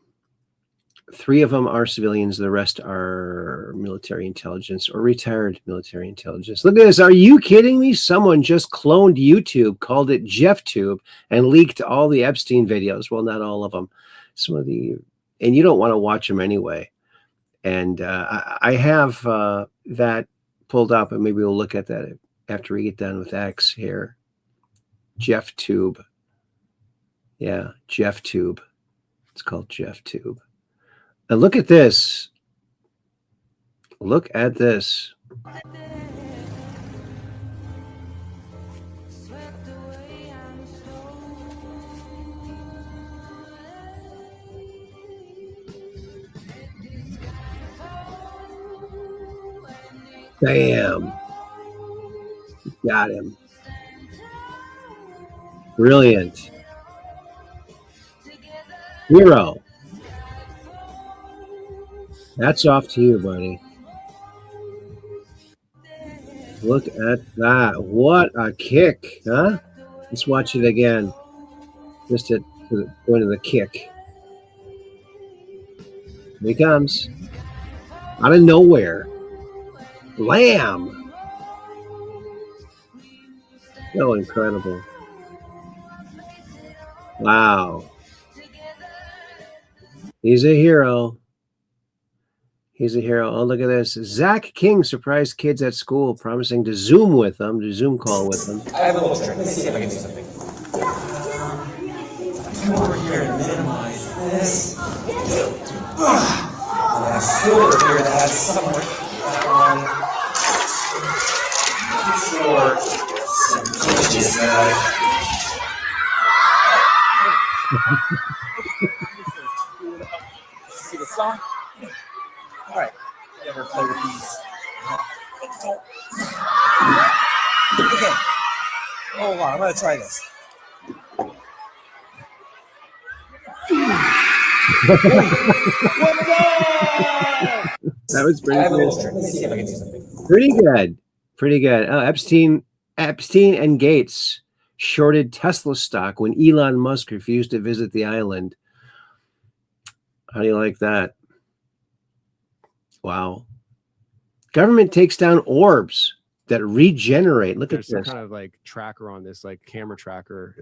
3 of them are civilians. The rest are military intelligence or retired military intelligence. Look at this. Are you kidding me? Someone just cloned YouTube, called it JeffTube, and leaked all the Epstein videos. Well, not all of them. Some of the, and you don't want to watch them anyway. And I have that pulled up, and maybe we'll look at that after we get done with X here. JeffTube. Yeah, JeffTube. It's called JeffTube. And look at this. Look at this. Bam. Got him. Brilliant. Hero. That's off to you, buddy. Look at that. What a kick, huh? Let's watch it again. Just at the point of the kick. Here he comes. Out of nowhere. Blam! So incredible. Wow. He's a hero. He's a hero. Oh, look at this. Zach King surprised kids at school, promising to Zoom with them, to Zoom call with them. I have a little trick. Let's see if I can do something. Come over here and minimize this. And I feel over here that has somewhere that one. For some glitches See the song? All right. You ever play with these? Okay. Hold on. I'm going to try this. That was pretty good. Let's see if I can do something. Pretty good. Pretty good. Oh, Epstein and Gates shorted Tesla stock when Elon Musk refused to visit the island. How do you like that? Wow. Government takes down orbs that regenerate. Look There's at this. some kind of like tracker on this, like camera tracker.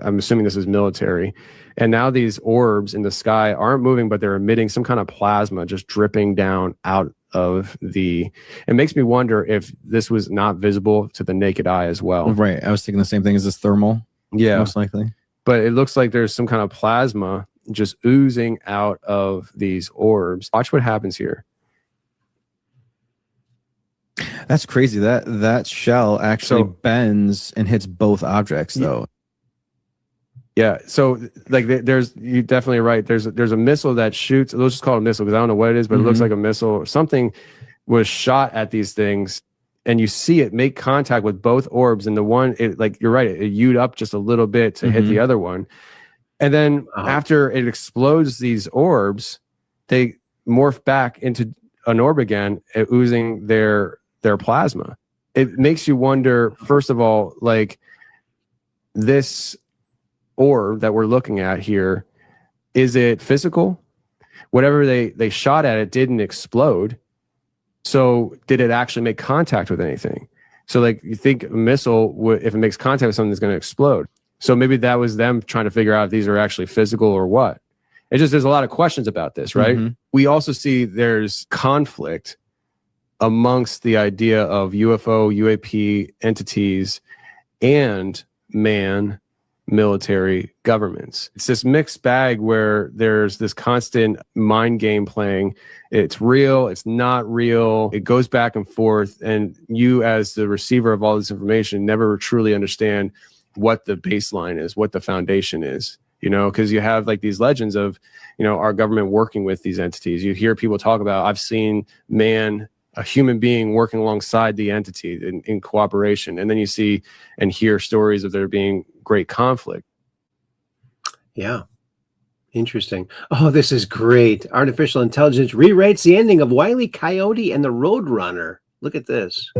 I'm assuming this is military. And now these orbs in the sky aren't moving, but they're emitting some kind of plasma just dripping down out of the. It makes me wonder if this was not visible to the naked eye as well. Right. I was thinking the same thing. Is this thermal? Yeah. Most likely. But it looks like there's some kind of plasma just oozing out of these orbs. Watch what happens here. That's crazy. That shell actually bends and hits both objects, though. Yeah. So, like, you're definitely right. There's a missile that shoots. Let's just call it a missile because I don't know what it is, but it looks like a missile. Something was shot at these things, and you see it make contact with both orbs. And the one, like you're right, it hewed up just a little bit to hit the other one. And then after it explodes these orbs, they morph back into an orb again, oozing their plasma. It makes you wonder, first of all, like this orb that we're looking at here, is it physical? Whatever they shot at it didn't explode. So did it actually make contact with anything? So like you think a missile, if it makes contact with something, it's going to explode. So maybe that was them trying to figure out if these are actually physical or what. It's just there's a lot of questions about this, right? We also see there's conflict amongst the idea of UFO, UAP entities and military governments. It's this mixed bag where there's this constant mind game playing. It's real, it's not real. It goes back and forth. And you, as the receiver of all this information, never truly understand what the baseline is, what the foundation is, you know, because you have like these legends of, you know, our government working with these entities. You hear people talk about, I've seen a human being working alongside the entity in cooperation. And then you see and hear stories of there being great conflict. Yeah. Interesting. Oh, this is great. Artificial intelligence rewrites the ending of Wile E. Coyote and the Roadrunner. Look at this.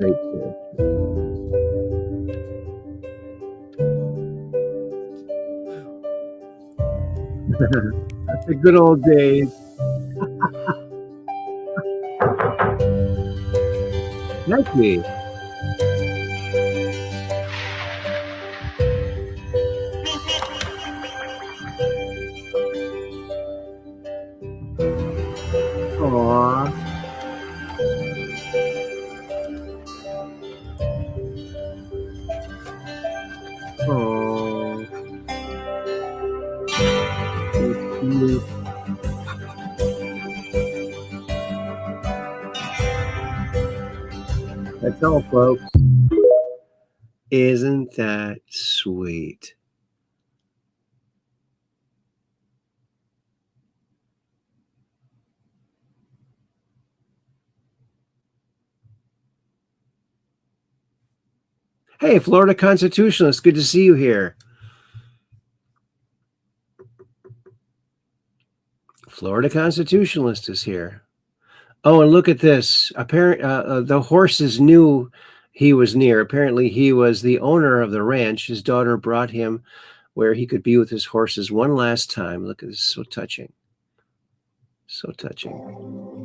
Great. That's the good old days. Thank you. Aww. Oh. That's all, folks. Isn't that sweet? Hey, Florida Constitutionalist, good to see you here. Florida Constitutionalist is here. Oh, and look at this. The horses knew he was near. Apparently, he was the owner of the ranch. His daughter brought him where he could be with his horses one last time. Look at this. So touching. So touching.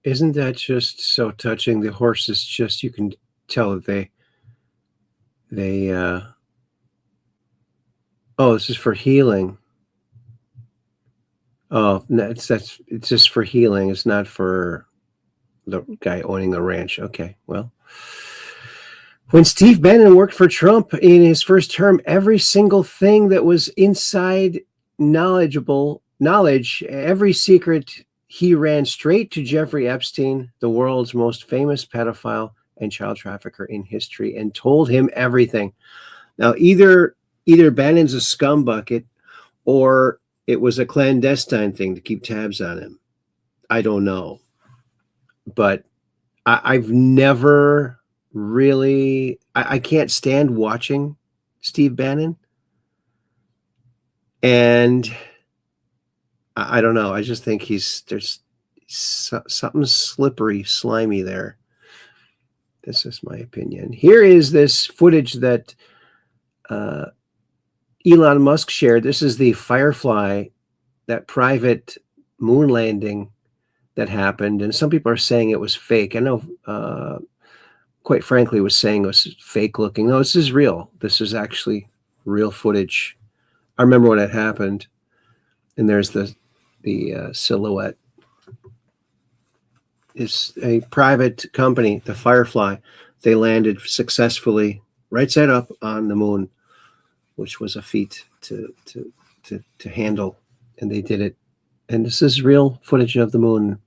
Isn't that just so touching? The horses just, you can tell that oh, this is for healing. Oh, no, it's just for healing. It's not for the guy owning the ranch. Okay, well. When Steve Bannon worked for Trump in his first term, every single thing that was inside knowledge, every secret, he ran straight to Jeffrey Epstein, the world's most famous pedophile and child trafficker in history, and told him everything. Now, either Bannon's a scumbucket or it was a clandestine thing to keep tabs on him. I don't know. But I've never really, I can't stand watching Steve Bannon. And I don't know. I just think there's something slippery, slimy there. This is my opinion. Here is this footage that Elon Musk shared. This is the Firefly, that private moon landing that happened, and some people are saying it was fake. I know, quite frankly, was saying it was fake looking. No, this is real. This is actually real footage. I remember when it happened, and there's the silhouette. It's a private company, the Firefly. They landed successfully right side up on the moon, which was a feat to handle, and they did it. And this is real footage of the moon.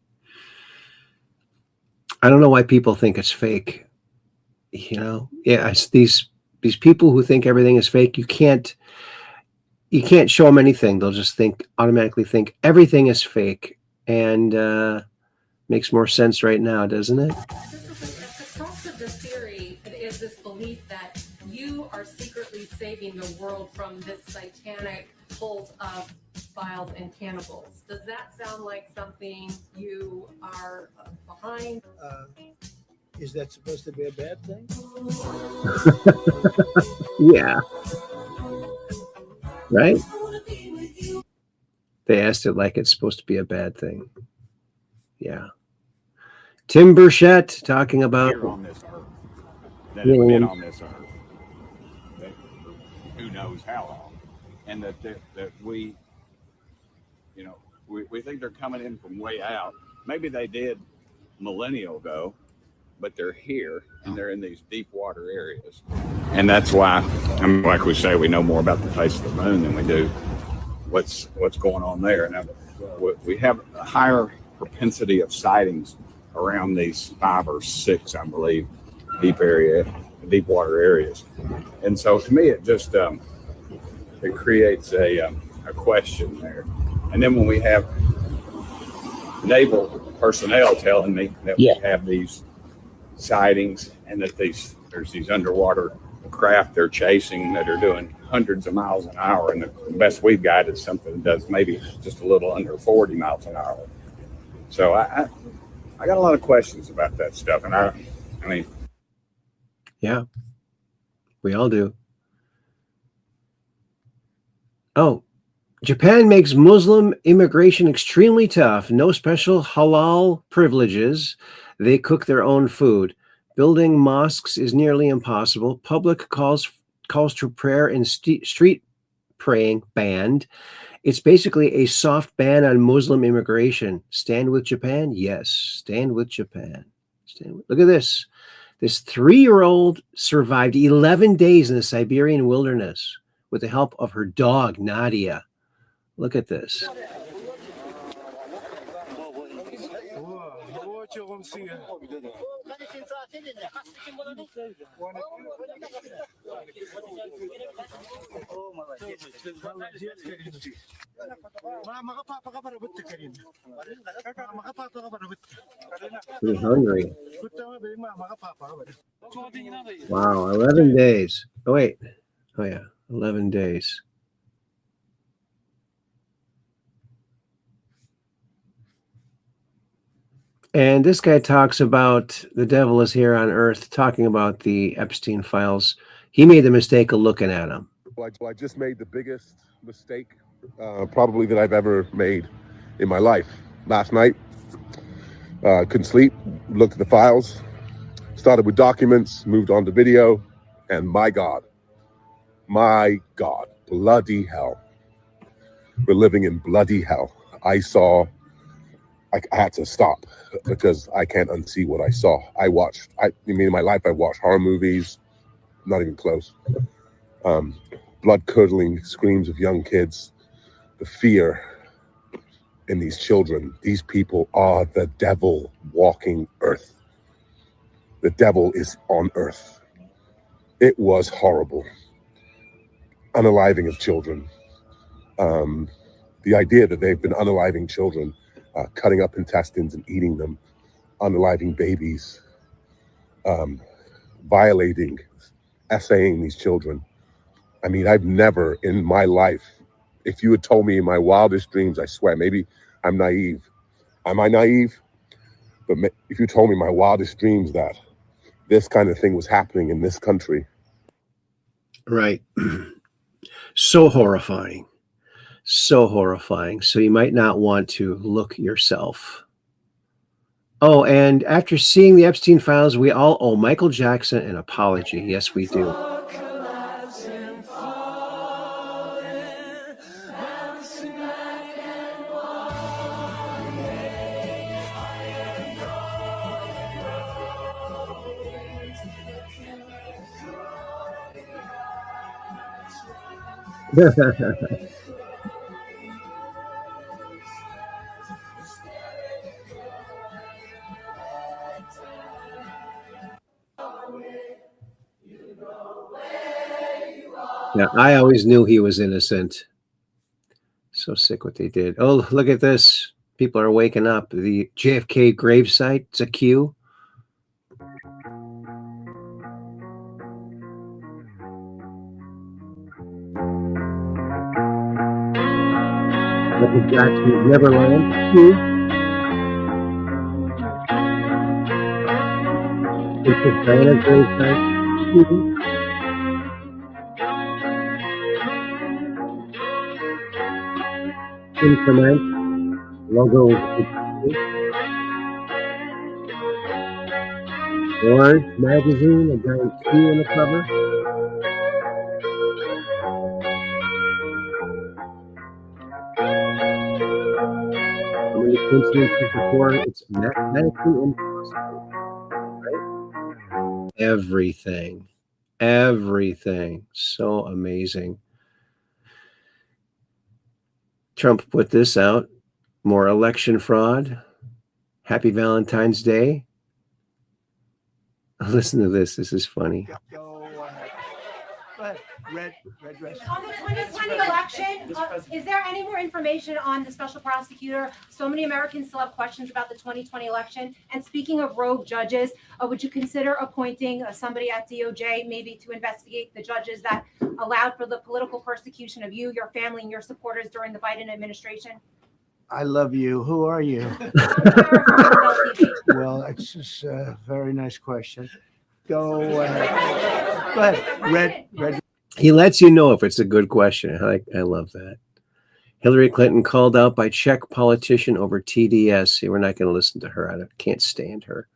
I don't know why people think it's fake. You know, yeah, it's these people who think everything is fake. You can't show them anything. They'll just automatically think everything is fake, and makes more sense right now, doesn't it? At the crux of the theory is this belief that you are secretly saving the world from this satanic cult of files and cannibals. Does that sound like something you are behind? Is that supposed to be a bad thing? Yeah. Right? They asked it like it's supposed to be a bad thing. Yeah. Tim Burchett talking about here on this earth that have been on this earth. That, who knows how long. And that we, you know, we think they're coming in from way out. Maybe they did millennia ago, but they're here and they're in these deep water areas. And that's why, I mean, like we say, we know more about the face of the moon than we do what's going on there. Now, we have a higher propensity of sightings around these 5 or 6, I believe, deep water areas. And so to me, it just it creates a question there. And then when we have naval personnel telling me that we have these sightings and that there's these underwater craft they're chasing that are doing hundreds of miles an hour, and the best we've got is something that does maybe just a little under 40 miles an hour. So I got a lot of questions about that stuff, and I mean, yeah, we all do. Oh, Japan makes Muslim immigration extremely tough. No special halal privileges. They cook their own food. Building mosques is nearly impossible. Public calls to prayer and street praying banned. It's basically a soft ban on Muslim immigration. Stand with Japan? Yes, stand with Japan. Look at this. This 3-year-old survived 11 days in the Siberian wilderness with the help of her dog, Nadia. Look at this. Pretty hungry. Wow, 11 days. Oh, wait. Oh, yeah, 11 days. And this guy talks about the devil is here on earth, talking about the Epstein files. He made the mistake of looking at them. Well, I just made the biggest mistake probably that I've ever made in my life. Last night, couldn't sleep, looked at the files, started with documents, moved on to video, and my God, bloody hell. We're living in bloody hell. I had to stop because I can't unsee what I saw. In my life, I watched horror movies, not even close. Blood-curdling screams of young kids, the fear in these children. These people are the devil walking earth. The devil is on earth. It was horrible. Unaliving of children. The idea that they've been unaliving children, cutting up intestines and eating them, unaliving babies, violating, essaying these children. I mean, I've never in my life, if you had told me in my wildest dreams, I swear, maybe I'm naive. Am I naive? But if you told me my wildest dreams that this kind of thing was happening in this country. Right. So horrifying. So horrifying. So you might not want to look yourself. Oh, and after seeing the Epstein files, we all owe Michael Jackson an apology. Yes, we do. Yeah, I always knew he was innocent. So sick what they did. Oh, look at this. People are waking up. The JFK gravesite, it's a queue. Michael Jackson's Neverland. Princess Diana's gravesite. Increment logo. Orange magazine, a giant Q on the cover. How many coincidences before? It's mathematically impossible, right? Everything. So amazing. Trump put this out. More election fraud. Happy Valentine's Day. Listen to this. This is funny. Go ahead. Red dress. On the 2020 election, is there any more information on the special prosecutor? So many Americans still have questions about the 2020 election. And speaking of rogue judges, would you consider appointing somebody at DOJ maybe to investigate the judges that allowed for the political persecution of you, your family, and your supporters during the Biden administration? I love you. Who are you? Well, it's just a very nice question. Go ahead. Go ahead. Red. He lets you know if it's a good question. I love that. Hillary Clinton called out by Czech politician over TDS. See, we're not going to listen to her. I can't stand her.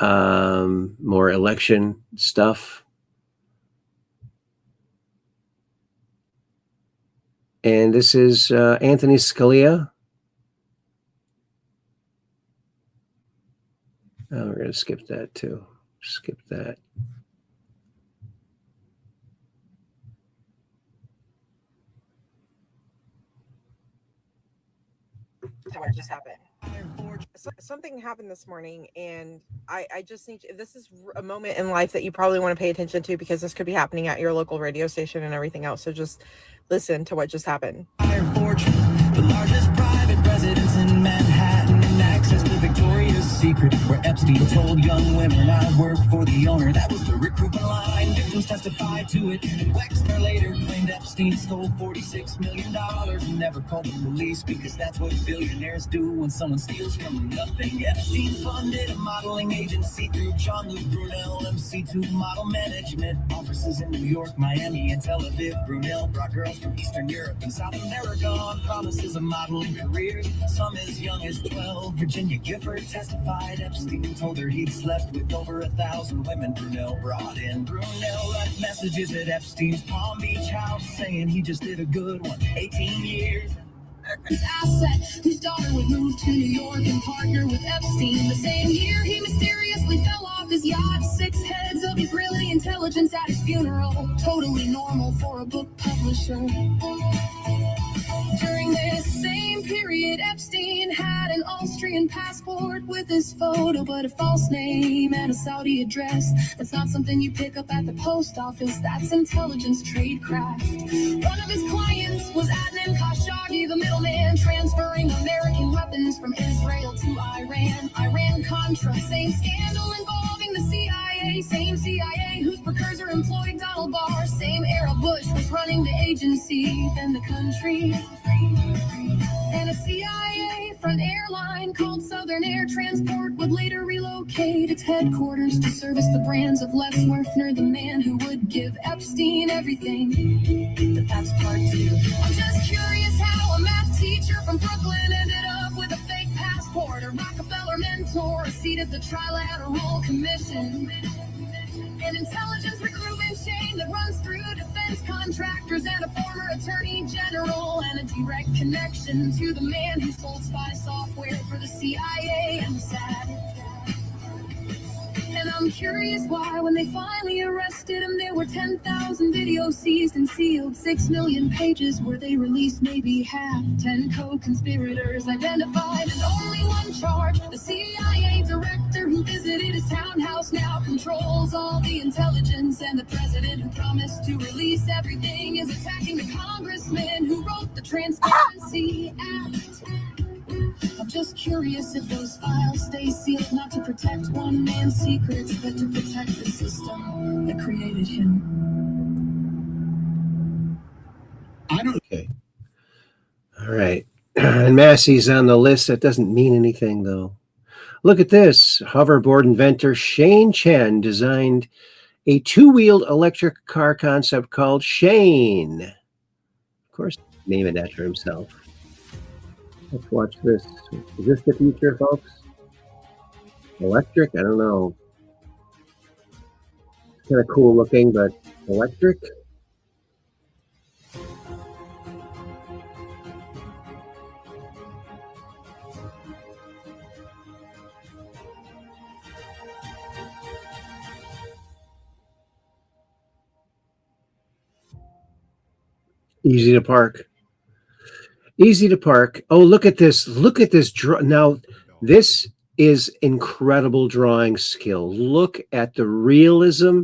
More election stuff. And this is Anthony Scalia. Oh, we're going to skip that too. Skip that. What just happened? Something happened this morning, and I just need to, this is a moment in life that you probably want to pay attention to, because this could be happening at your local radio station and everything else. So just listen to what just happened. The largest private residence in Manhattan, and access to Victoria's Secret, where Epstein told young women, I work for the owner. That was the recruitment line. Victims testified to it, and Wexner later claimed Epstein stole $46 million and never called the police, because that's what billionaires do when someone steals from nothing. Epstein funded a modeling agency through Jean-Luc Brunel, MC2 Model Management offices in New York, Miami, and Tel Aviv. Brunel brought girls from Eastern Europe and South America on promises of modeling careers, some as young as 12. Virginia Gifford testified Epstein told her he'd slept with over 1,000 women Brunel brought in. Brunel left messages at Epstein's Palm Beach house saying he just did a good one, 18 years. Asset, whose daughter would move to New York and partner with Epstein. The same year he mysteriously fell off his yacht. 6 heads of Israeli intelligence at his funeral. Totally normal for a book publisher. During this same period, Epstein had an Austrian passport with his photo, but a false name and a Saudi address. That's not something you pick up at the post office. That's intelligence tradecraft. One of his clients was Adnan Khashoggi, the middleman, transferring American weapons from Israel to Iran. Iran-Contra, same scandal involving the CIA. Same CIA whose precursor employed Donald Barr. Same era Bush was running the agency, then the country. And a CIA-front airline called Southern Air Transport would later relocate its headquarters to service the brands of Les Werfner, the man who would give Epstein everything. But that's part 2. I'm just curious how a math teacher from Brooklyn ended up with a fake passport, or Rockefeller mentor, a seat at the Trilateral Commission. An intelligence recruitment chain that runs through defense contractors and a former attorney general, and a direct connection to the man who sold spy software for the CIA and Mossad. And I'm curious why, when they finally arrested him, there were 10,000 videos seized and sealed, 6 million pages where they released maybe half, 10 co-conspirators identified, and only one charge. The CIA director who visited his townhouse now controls all the intelligence, and the president who promised to release everything is attacking the congressman who wrote the Transparency Act. I'm just curious if those files stay sealed, not to protect one man's secrets, but to protect the system that created him. I don't. Okay. All right. And Massey's on the list. That doesn't mean anything, though. Look at this. Hoverboard inventor Shane Chen designed a two-wheeled electric car concept called Shane. Of course, name it after himself. Let's watch this. Is this the future, folks? Electric? I don't know. It's kind of cool looking, but electric? Easy to park. Easy to park. Oh, look at this. Look at this. Now, this is incredible drawing skill. Look at the realism.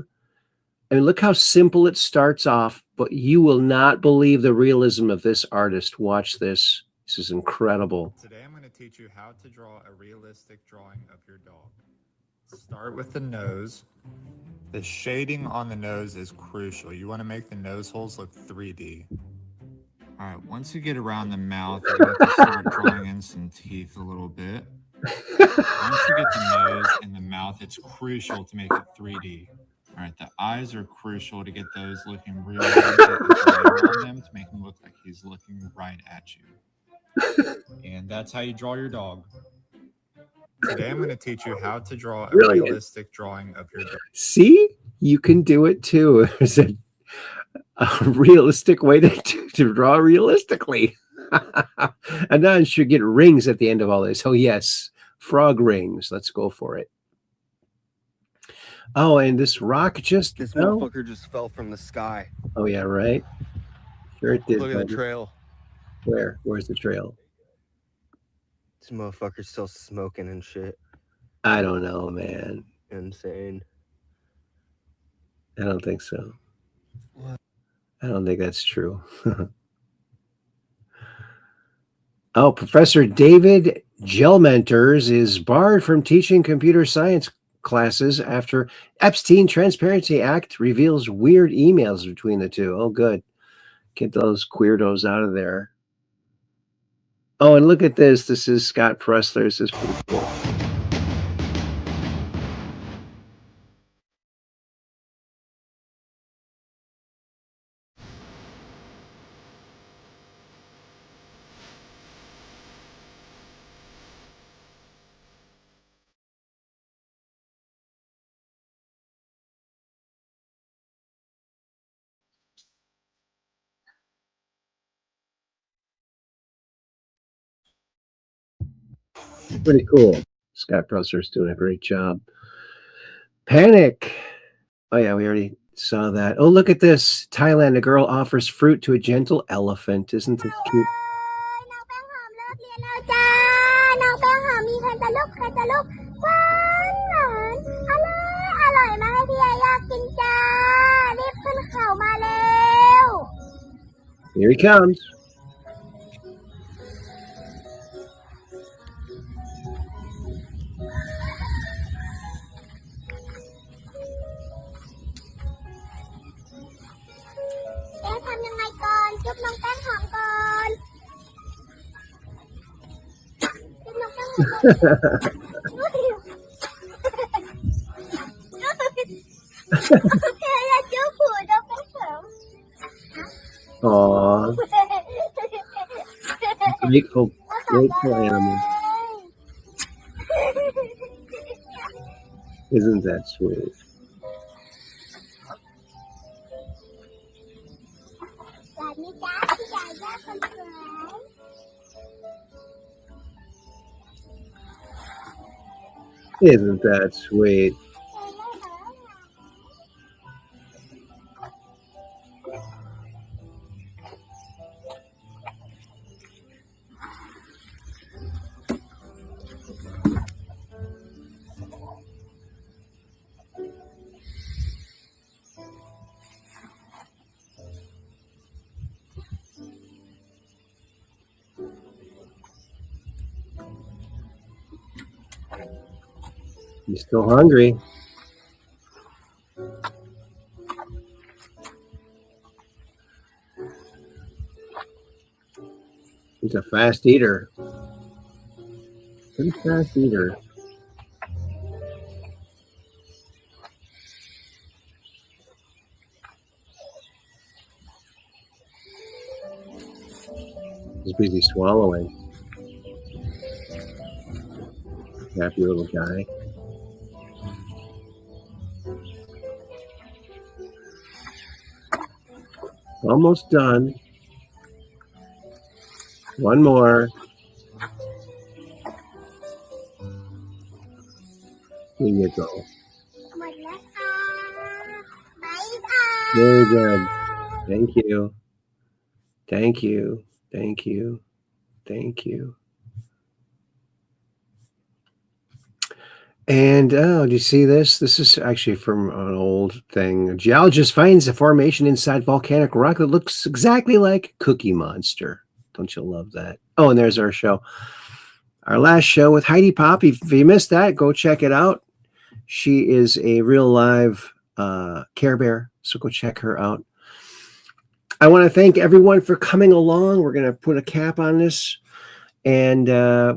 I mean, look how simple it starts off, but you will not believe the realism of this artist. Watch this. This is incredible. Today I'm going to teach you how to draw a realistic drawing of your dog. Start with the nose. The shading on the nose is crucial. You want to make the nose holes look 3D. All right, once you get around the mouth, you have to start drawing in some teeth a little bit. Once you get the nose and the mouth, it's crucial to make it 3D. All right, the eyes are crucial to get those looking really on them to make them look like he's looking right at you. And that's how you draw your dog. Today I'm going to teach you how to draw a realistic drawing of your dog. See? You can do it too. There's a realistic way to draw realistically. And now I should get rings at the end of all this. Oh, yes. Frog rings. Let's go for it. Oh, and this rock just... This motherfucker just fell from the sky. Oh, yeah, right? Sure it did. Look at the trail. Where? Where's the trail? This motherfucker's still smoking and shit. I don't know, man. Insane. I don't think so. What? I don't think that's true. Oh, Professor David Gelmenters is barred from teaching computer science classes after Epstein Transparency Act reveals weird emails between the two. Oh, good. Get those queerdos out of there. Oh, and look at this. This is Scott Pressler. This is pretty cool. Pretty cool. Scott Pressler's doing a great job. Panic. Oh, yeah, we already saw that. Oh, look at this. Thailand, a girl offers fruit to a gentle elephant. Isn't this cute? Here he comes. Aww. Grateful animal. Isn't that sweet? Isn't that sweet? You still hungry? He's a fast eater. Pretty fast eater. He's busy swallowing. Happy little guy. Almost done. One more. Here you go. Very good. Thank you. Thank you. Thank you. Thank you. And do you see this? This is actually from an old thing. A geologist finds a formation inside volcanic rock that looks exactly like Cookie Monster. Don't you love that? Oh, and there's our show. Our last show with Heidi Pop. If you missed that, go check it out. She is a real live Care Bear, so go check her out. I want to thank everyone for coming along. We're going to put a cap on this, and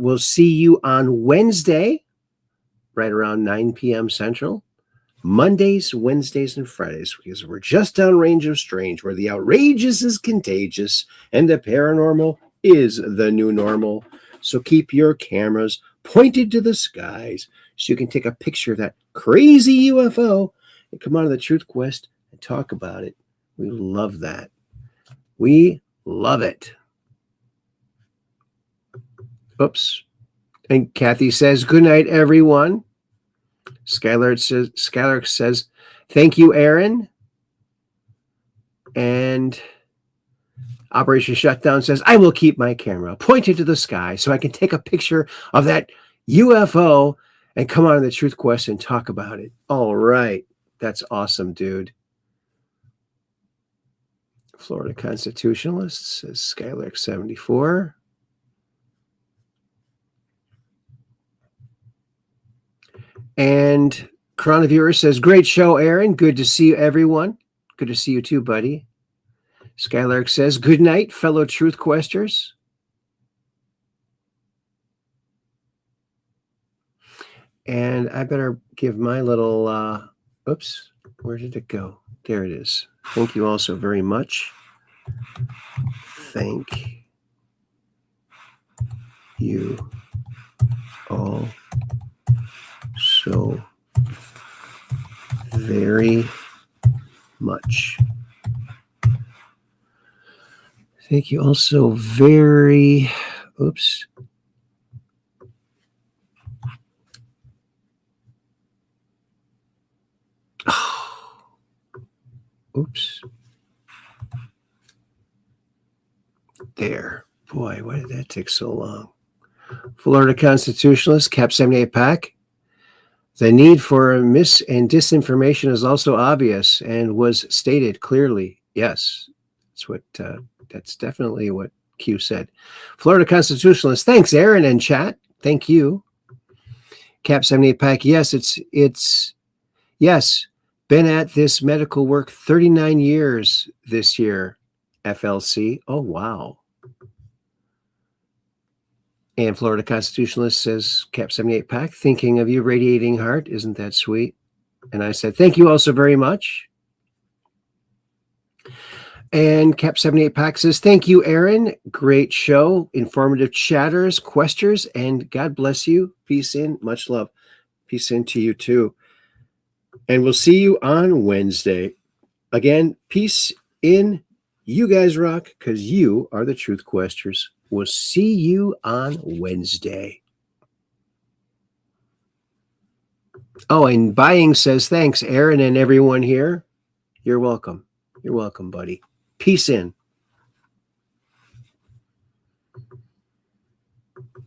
we'll see you on Wednesday, right around 9 p.m. Central. Mondays, Wednesdays, and Fridays, because we're just downrange of strange, where the outrageous is contagious and the paranormal is the new normal. So keep your cameras pointed to the skies so you can take a picture of that crazy UFO and come out of the Truth Quest and talk about it. We love that. We love it. Oops. And Kathy says, good night, everyone. Skylar says, thank you, Aaron. And Operation Shutdown says, I will keep my camera pointed to the sky so I can take a picture of that UFO and come on the Truth Quest and talk about it. All right. That's awesome, dude. Florida Constitutionalist says Skylark 74. And Coronaviewer says, great show, Aaron. Good to see you, everyone. Good to see you too, buddy. Skylark says, good night, fellow Truth Questers. And I better give my little, oops, where did it go? There it is. Thank you all so very much. Thank you all so very much. Thank you also very, oops. Oh, oops. There. Boy, why did that take so long? Florida Constitutionalist, Cap 78 Pack. The need for mis and disinformation is also obvious and was stated clearly. Yes, that's definitely what Q said. Florida Constitutionalist, thanks, Aaron and chat. Thank you. Cap 78 Pack, yes, yes, been at this medical work 39 years this year, FLC. Oh, wow. And Florida Constitutionalist says, Cap 78 Pack, thinking of you, radiating heart. Isn't that sweet? And I said, thank you also very much. And Cap78 says, thank you, Aaron. Great show. Informative chatters, questers, and God bless you. Peace in. Much love. Peace in to you too. And we'll see you on Wednesday. Again, peace in. You guys rock because you are the Truth Questers. We'll see you on Wednesday. Oh, and Buying says, thanks, Aaron and everyone here. You're welcome. You're welcome, buddy. Peace in.